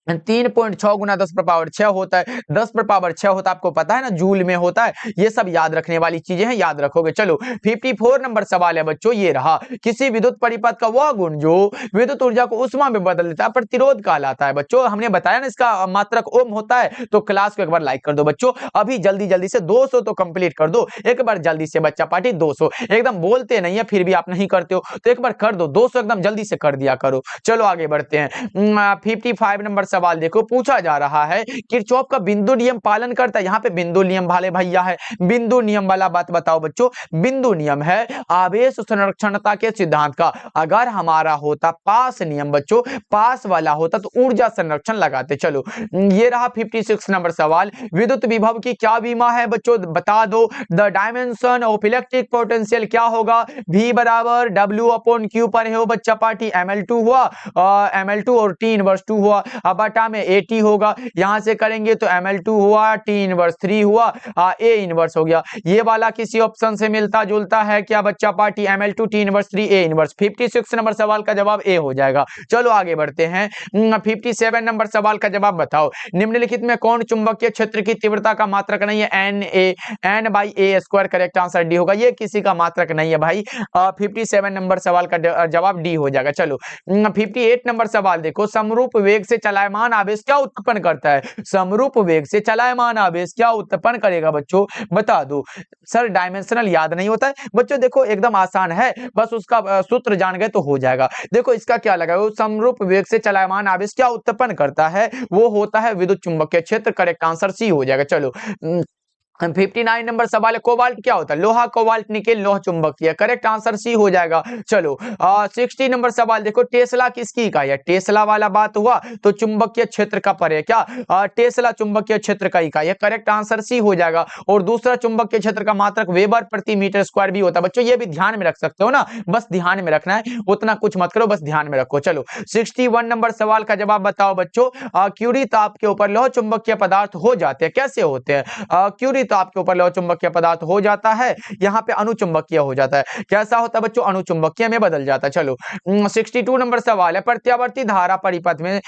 Speaker 1: 3.6 गुना 10 पर पावर 6 होता है। 10 पर पावर 6 होता है, आपको पता है ना, जूल में होता है। ये सब याद रखने वाली चीजें हैं, याद रखोगे। चलो 54 नंबर सवाल है बच्चों, ये रहा, किसी विद्युत परिपथ का वह गुण जो विद्युत ऊर्जा को उष्मा में बदल देता है प्रतिरोध कहलाता है। बच्चों हमने बताया ना इसका मात्रक ओम होता है। तो क्लास को एक बार लाइक कर दो बच्चों, अभी जल्दी जल्दी से 200 तो कंप्लीट कर दो। एक बार जल्दी से बच्चा पार्टी 200, एकदम बोलते नहीं है फिर भी आप नहीं करते हो, तो एक बार कर दो 200, एकदम जल्दी से कर दिया करो। चलो आगे बढ़ते हैं। 55 नंबर सवाल देखो, पूछा जा रहा है किरचॉफ का बिंदु नियम पालन करता है। यहाँ पे बिंदु नियम वाले भैया है, बिंदु नियम वाला बात बताओ बच्चों। बिंदु नियम है आवेश संरक्षणता के सिद्धांत का। अगर हमारा होता पास नियम बच्चों, पास वाला होता तो ऊर्जा संरक्षण लगाते। चलो ये रहा 56 नंबर सवाल, विद्युत विभव की क्या विमा है बच्चों? बता दो। The dimension of electric potential क्या होगा? V बराबर W/Q पर है वो बच्चा पार्टी। ML2 हुआ, ML2 और T इनवर्स 2 हुआ, अब बटा में AT होगा। यहां से करेंगे तो ML2 हुआ, T इनवर्स 3 हुआ, A इनवर्स हो गया। ये वाला किसी ऑप्शन से मिलता जुलता है क्या बच्चा party? ML2 T inverse 3 A inverse. 56 number सवाल का जवाब A हो जाएगा। चलो आगे बढ़ते हैं। 57 नंबर सवाल का जवाब बताओ, निम्नलिखित में कौन चुंबकीय क्षेत्र की तीव्रता का मात्रक नहीं है? N/A²। करेक्ट आंसर D होगा। ये किसी का मात्रक नहीं है भाई। 57 नंबर सवाल का जवाब D हो जाएगा। चलो 58 नंबर सवाल देखो, समरूप वेग से चलायमान आवेश क्या उत्पन्न करता है? समरूप वेग से चलायमान आवेश क्या उत्पन्न करेगा बच्चों? बता दो। सर डायमेंशनल याद नहीं होता है बच्चों, देखो एकदम आसान है, बस उसका सूत्र जान गए तो हो जाएगा। देखो इसका क्या लगा, वो समरूप वेग से चलायमान आवेश क्या उत्पन्न करता है? वो होता है विद्युत चुंबकीय क्षेत्र। करेक्ट आंसर C हो जाएगा। चलो 59 नंबर सवाल है, कोबाल्ट क्या होता है? लोहा, कोबाल्ट, निकेल, लोह चुंबकीय। करेक्ट आंसर C हो जाएगा। चलो 60 नंबर सवाल देखो, टेस्ला किसकी इकाई है? टेस्ला वाला बात हुआ तो चुंबकीय क्षेत्र का पर है क्या? टेस्ला चुंबकीय क्षेत्र का इकाई है। करेक्ट आंसर C हो जाएगा। और दूसरा चुंबकीय क्षेत्र का मात्रक वेबर प्रति मीटर स्क्वायर भी होता है बच्चों, ये भी ध्यान में रख सकते हो ना, बस ध्यान में रखना है, उतना कुछ मत करो, बस ध्यान में रखो। चलो 61 नंबर सवाल का जवाब बताओ बच्चों, क्यूरी ताप के ऊपर लोह चुंबकीय पदार्थ हो जाते हैं, कैसे होते हैं? क्यूरी ताप के ऊपर लोह चुंबकीय पदार्थ हो जाता है, यहाँ पे अनुचुंबकीय हो जाता है। कैसा होता है बच्चों? अनुचुंबकीय में बदल जाता है। चलो 62 नंबर सवाल है, प्रत्यावर्ती धारा परिपथ में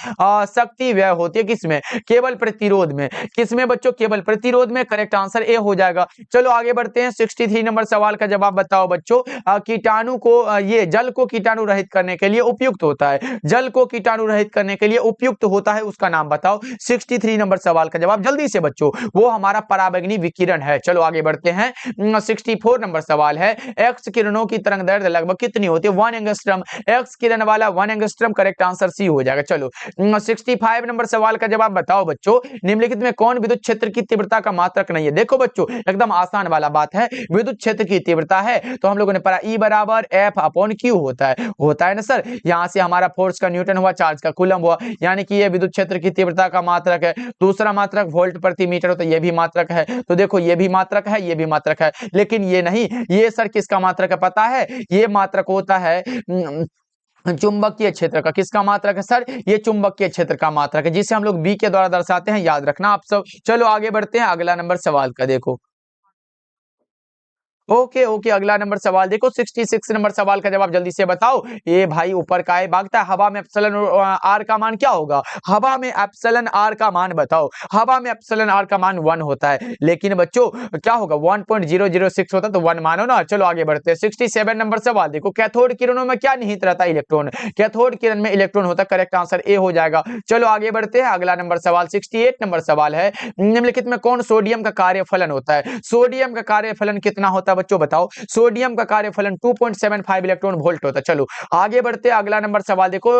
Speaker 1: शक्ति व्यय होती है किसमें? केवल प्रतिरोध में। किसमें बच्चों? केवल प्रतिरोध में। करेक्ट आंसर A हो जाएगा। चलो आगे बढ़ते हैं। 63 नंबर सवाल का जवाब बताओ बच्चों, कीटाणु को ये जल को कीटाणु रहित करने के लिए उपयुक्त होता है। जल को कीटाणु रहित करने के लिए उपयुक्त होता है, उसका नाम बताओ। 63 नंबर सवाल का जवाब जल्दी से बच्चों, वो हमारा पराबैंगनी विकिरण है। चलो आगे बढ़ते हैं। 64 नंबर सवाल है, एक्स किरणों की तरंगदैर्घ्य लगभग कितनी होती है? 1 एंगस्ट्रम। एक्स किरण वाला 1 एंगस्ट्रम। करेक्ट आंसर C हो जाएगा। चलो 65 नंबर सवाल का जवाब बताओ बच्चों, निम्नलिखित में कौन विद्युत क्षेत्र की तीव्रता का मात्रक नहीं है? देखो बच्चों एकदम आसान वाला बात है, विद्युत क्षेत्र की तीव्रता है तो हम लोगों ने पढ़ा E बराबर F/Q होता है ना सर। यहां से हमारा फोर्स का न्यूटन हुआ, चार्ज का कूलम हुआ, यानी कि ये विद्युत क्षेत्र की तीव्रता का मात्रक है। दूसरा मात्रक वोल्ट प्रति मीटर होता है, ये भी मात्रक है। तो देखो ये भी मात्रक है, ये भी मात्रक है, लेकिन ये नहीं, ये सर किसका मात्रक है पता है? ये मात्रक होता है चुंबकीय क्षेत्र का। किसका मात्रक है सर? ये चुंबकीय क्षेत्र का मात्रक है, जिसे हम लोग B के द्वारा दर्शाते हैं, याद रखना आप सब। चलो आगे बढ़ते हैं, अगला नंबर सवाल का देखो। ओके अगला नंबर सवाल देखो, 66 नंबर सवाल का जवाब जल्दी से बताओ। ये भाई ऊपर का है भागता है, हवा में एप्सिलॉन आर का मान क्या होगा? हवा में एप्सिलॉन आर का मान बताओ। हवा में एप्सिलॉन आर का मान 1 होता है, लेकिन बच्चों क्या होगा? 1.006 होता है, तो 1 मानो ना। चलो आगे बढ़ते हैं। 67 नंबर सवाल देखो, कैथोड किरणों में क्या निहित रहता है? इलेक्ट्रॉन। कैथोड किरण में इलेक्ट्रॉन होता है। करेक्ट आंसर A हो जाएगा। चलो आगे बढ़ते हैं, अगला नंबर सवाल 68 नंबर सवाल है, निम्नलिखित में कौन सोडियम का कार्यफलन होता है? सोडियम का कार्यफलन कितना होता है बच्चों बताओ। सोडियम का कार्यफलन 2.75 इलेक्ट्रॉन वोल्ट होता है। चलो आगे बढ़ते हैं, अगला नंबर सवाल देखो,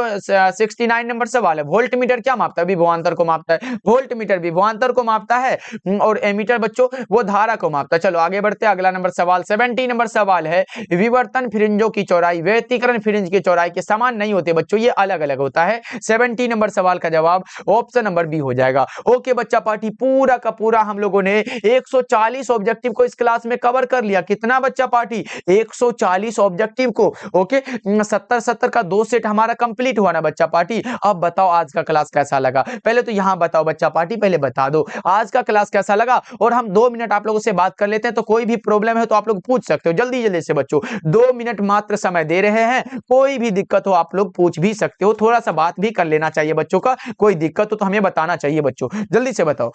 Speaker 1: 69 नंबर सवाल है। वोल्ट मीटर क्या मापता है? विभवांतर को मापता है। वोल्ट मीटर विभवांतर को मापता है और एमीटर बच्चों वो धारा को मापता है। चलो आगे बढ़ते हैं, अगला नंबर सवाल 70 नंबर सवाल है। विवर्तन फ्रिंजों की चौड़ाई व्यतिकरण फ्रिंज की चौड़ाई के समान नहीं होती बच्चों, ये अलग अलग होता है। 70 नंबर सवाल का जवाब ऑप्शन नंबर बी हो जाएगा। ओके बच्चा पार्टी, पूरा का पूरा हम लोगों ने 140 ऑब्जेक्टिव को इस क्लास में कवर कर लिया। कितना बच्चा पार्टी? 140 ऑब्जेक्टिव को। ओके 70-70 का 2 सेट हमारा कंप्लीट हुआ ना बच्चा पार्टी। अब बताओ आज का क्लास कैसा लगा? पहले तो यहां बताओ बच्चा पार्टी, पहले बता दो आज का क्लास कैसा लगा। और हम 2 मिनट आप लोगों से बात कर लेते हैं, तो कोई भी प्रॉब्लम है तो आप लोग पूछ सकते हो जल्दी जल्दी से बच्चों। 2 मिनट मात्र समय दे रहे हैं, कोई भी दिक्कत हो आप लोग पूछ भी सकते हो, थोड़ा सा बात भी कर लेना चाहिए बच्चों का। कोई दिक्कत हो तो हमें बताना चाहिए बच्चों, जल्दी से बताओ।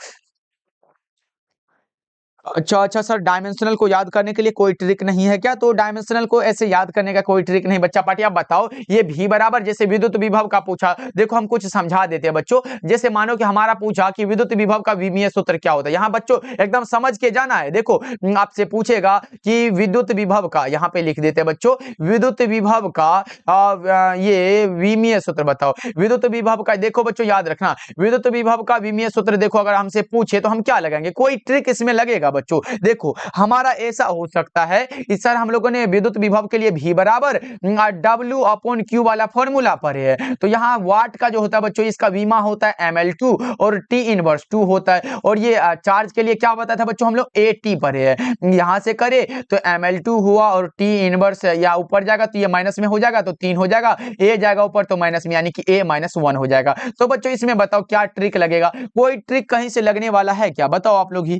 Speaker 1: अच्छा अच्छा सर, डायमेंशनल को याद करने के लिए कोई ट्रिक नहीं है क्या? तो डायमेंशनल को ऐसे याद करने का कोई ट्रिक नहीं बच्चा पार्टी। आप बताओ, ये भी बराबर जैसे विद्युत विभव का पूछा, देखो हम कुछ समझा देते हैं बच्चों। जैसे मानो कि हमारा पूछा कि विद्युत विभव का विमीय सूत्र क्या होता है, यहाँ बच्चों एकदम समझ के जाना है। देखो आपसे पूछेगा कि विद्युत विभव का, यहाँ पे लिख देते हैं बच्चों, विद्युत विभव का ये विमीय सूत्र बताओ। विद्युत विभव का देखो बच्चों याद रखना, विद्युत विभव का विमीय सूत्र देखो अगर हमसे पूछे तो हम क्या लगाएंगे? कोई ट्रिक इसमें लगेगा बच्चों। देखो हमारा ऐसा हो सकता है कि सर हम लोगों ने विद्युत विभव के लिए V बराबर W/Q वाला फॉर्मूला पढ़े है, तो यहाँ वाट का जो होता है बच्चों, इसका वीमा होता है ml2 और T इनवर्स 2 होता है। और ये चार्ज के लिए क्या बताया था बच्चों, हम लोग AT पढ़े हैं। यहाँ से करे तो ml2 हुआ और T इनवर्स या ऊपर जाएगा तो ये माइनस में हो जाएगा तो 3 हो जाएगा, A जाएगा ऊपर तो माइनस में, यानी कि A-1 हो जाएगा। तो बच्चों इसमें बताओ क्या ट्रिक लगेगा? कोई ट्रिक कहीं से लगने वाला है क्या? बताओ आप लोग ही।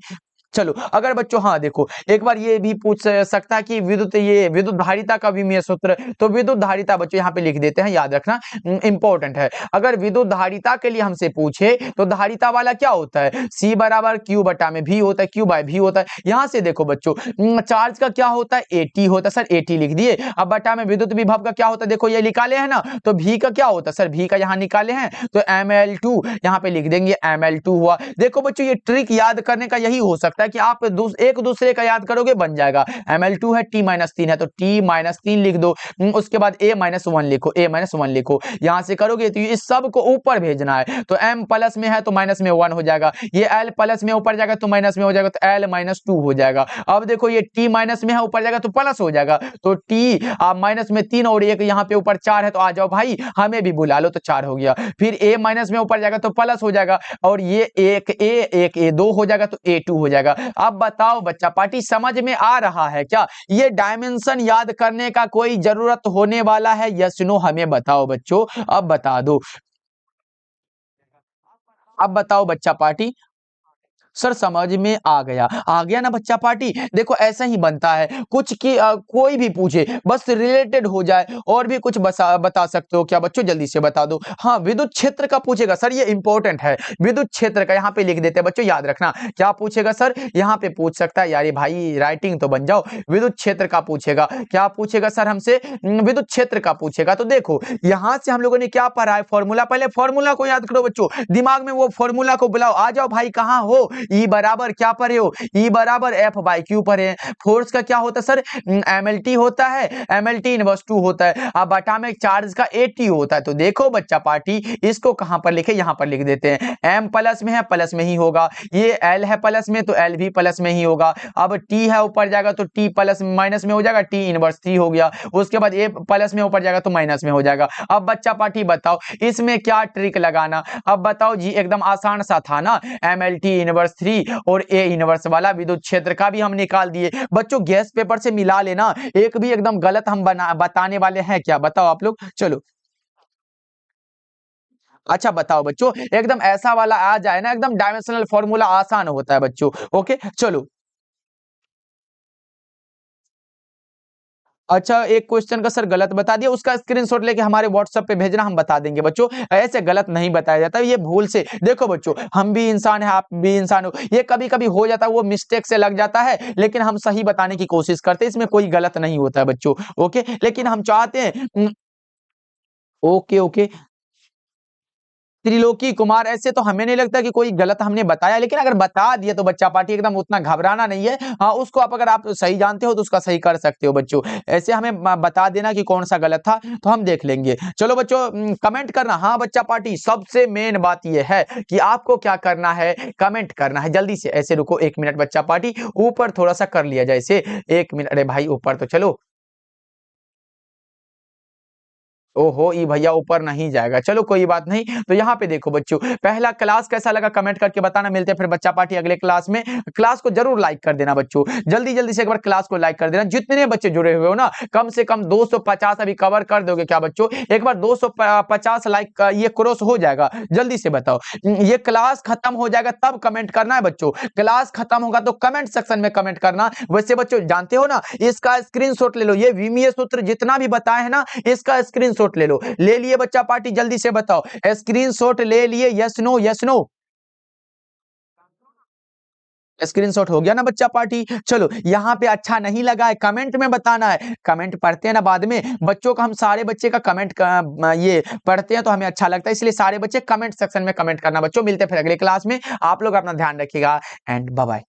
Speaker 1: चलो अगर बच्चों हाँ देखो एक बार ये भी पूछ सकता है कि विद्युत धारिता का विमीय सूत्र, तो विद्युत धारिता बच्चों यहाँ पे लिख देते हैं, याद रखना इंपॉर्टेंट है। अगर विद्युत धारिता के लिए हमसे पूछे तो धारिता वाला क्या होता है? C बराबर Q बटा में V होता है, Q बाय V होता है। यहाँ से देखो बच्चों चार्ज का क्या होता है? AT होता है, सर AT लिख दिए। अब बटा में विद्युत विभव का क्या होता है? देखो ये निकाले हैं ना, तो V का क्या होता है? सर V का यहाँ निकाले हैं तो ml2 यहाँ पे लिख देंगे, ml2 हुआ। देखो बच्चों ये ट्रिक याद करने का यही हो सकता है कि आप एक दूसरे का याद करोगे बन जाएगा। ml2 है, T-3 है तो T-3 लिख दो। उसके बाद A-1 लिखो, A-1 लिखो। यहां से करोगे तो इस सब को ऊपर भेजना है, तो M प्लस में है तो माइनस में 1 हो जाएगा। ये L प्लस में ऊपर जाएगा तो माइनस में हो जाएगा, तो L-2 हो जाएगा। अब देखो ये T माइनस में है, ऊपर जाएगा तो प्लस हो जाएगा, तो T माइनस में 3 और एक यहाँ पे ऊपर 4 है, तो आ जाओ भाई हमें भी बुला लो, तो 4 हो गया। फिर A माइनस में ऊपर जाएगा तो प्लस हो जाएगा, और ये एक A 2 हो जाएगा तो A2 हो जाएगा। अब बताओ बच्चा पार्टी समझ में आ रहा है क्या? ये डायमेंशन याद करने का कोई जरूरत होने वाला है? यस नो हमें बताओ बच्चों, अब बता दो। अब बताओ बच्चा पार्टी। सर समझ में आ गया ना बच्चा पार्टी। देखो ऐसा ही बनता है कुछ की कोई भी पूछे बस रिलेटेड हो जाए, और भी कुछ बता सकते हो क्या बच्चों? जल्दी से बता दो। हाँ विद्युत क्षेत्र का पूछेगा सर, ये इंपॉर्टेंट है। विद्युत क्षेत्र का यहाँ पे लिख देते हैं बच्चों, याद रखना क्या पूछेगा सर, यहाँ पे पूछ सकता है। यार भाई राइटिंग तो बन जाओ। विद्युत क्षेत्र का पूछेगा, क्या पूछेगा सर हमसे? विद्युत क्षेत्र का पूछेगा। तो देखो यहां से हम लोगों ने क्या पढ़ा है? फॉर्मूला, पहले फॉर्मूला को याद करो बच्चों, दिमाग में वो फॉर्मूला को बुलाओ। आ जाओ भाई, कहां हो? E बराबर क्या पढ़े हो? E बराबर F/Q पढ़े हैं। फोर्स का क्या होता है सर? MLT होता है, MLT इनवर्स 2 होता है। अब बटा में चार्ज का AT होता है। तो देखो बच्चा पार्टी इसको कहां पर लिखे? यहां पर लिख देते हैं। M प्लस में है, प्लस में ही होगा। ये L है प्लस में, तो L भी प्लस में ही होगा। अब T है ऊपर जाएगा तो T प्लस माइनस में हो जाएगा, T इनवर्स 3 हो गया। उसके बाद A प्लस में ऊपर जाएगा तो माइनस में हो जाएगा। अब बच्चा पार्टी बताओ इसमें क्या ट्रिक लगाना? अब बताओ जी, एकदम आसान सा था ना। MLT इनवर्स 3 और A इनवर्स वाला विद्युत क्षेत्र का भी हम निकाल दिए बच्चों। गैस पेपर से मिला लेना, एक भी एकदम गलत हम बताने वाले हैं क्या? बताओ आप लोग। चलो अच्छा बताओ बच्चों, एकदम ऐसा वाला आ जाए ना, एकदम डायमेंशनल फॉर्मूला आसान होता है बच्चों। ओके चलो। अच्छा एक क्वेश्चन का सर गलत बता दिया, उसका स्क्रीनशॉट लेके हमारे व्हाट्सएप पे भेजना, हम बता देंगे बच्चों। ऐसे गलत नहीं बताया जाता, ये भूल से। देखो बच्चों हम भी इंसान हैं, आप भी इंसान हो, ये कभी कभी हो जाता है, वो मिस्टेक से लग जाता है, लेकिन हम सही बताने की कोशिश करते हैं, इसमें कोई गलत नहीं होता है बच्चों। ओके लेकिन हम चाहते हैं ओके ओके त्रिलोकी कुमार, ऐसे तो हमें नहीं लगता कि कोई गलत हमने बताया, लेकिन अगर बता दिया तो बच्चा पार्टी एकदम उतना घबराना नहीं है। हाँ, उसको अगर आप सही जानते हो तो उसका सही कर सकते हो बच्चों। ऐसे हमें बता देना कि कौन सा गलत था तो हम देख लेंगे। चलो बच्चों, कमेंट करना। हाँ बच्चा पार्टी, सबसे मेन बात यह है कि आपको क्या करना है, कमेंट करना है जल्दी से। ऐसे रुको 1 मिनट बच्चा पार्टी, ऊपर थोड़ा सा कर लिया जाए इसे। 1 मिनट, अरे भाई ऊपर तो चलो। ओहो! ये भैया ऊपर नहीं जाएगा, चलो कोई बात नहीं। तो यहाँ पे देखो बच्चों, पहला क्लास कैसा लगा कमेंट करके बताना। मिलते हैं फिर बच्चा पार्टी अगले क्लास में। क्लास को जरूर लाइक कर देना बच्चों, जल्दी-जल्दी से एक बार क्लास को लाइक कर देना। जितने बच्चे जुड़े हुए हो ना, कम से कम 250 अभी कवर कर दोगे क्या बच्चों? एक बार 250 लाइक का ये क्रॉस हो जाएगा, जल्दी से बताओ। ये क्लास खत्म हो जाएगा तब कमेंट करना है बच्चों। क्लास खत्म होगा तो कमेंट सेक्शन में कमेंट करना। वैसे बच्चों जानते हो ना, इसका स्क्रीनशॉट ले लो। ये विमीय सूत्र जितना भी बताए हैं ना, इसका स्क्रीनशॉट ले लो। ले लिए बच्चा पार्टी, जल्दी से बताओ। स्क्रीनशॉट ले लिए? Yes no, yes no. Screenshot हो गया ना बच्चा पार्टी? चलो, यहाँ पे अच्छा नहीं लगा है कमेंट में बताना है। कमेंट पढ़ते हैं ना बाद में बच्चों का, हम सारे बच्चे का कमेंट ये पढ़ते हैं तो हमें अच्छा लगता है, इसलिए सारे बच्चे कमेंट सेक्शन में कमेंट करना बच्चों। मिलते हैं फिर अगले क्लास में। आप लोग अपना ध्यान रखिएगा एंड बाय बाय।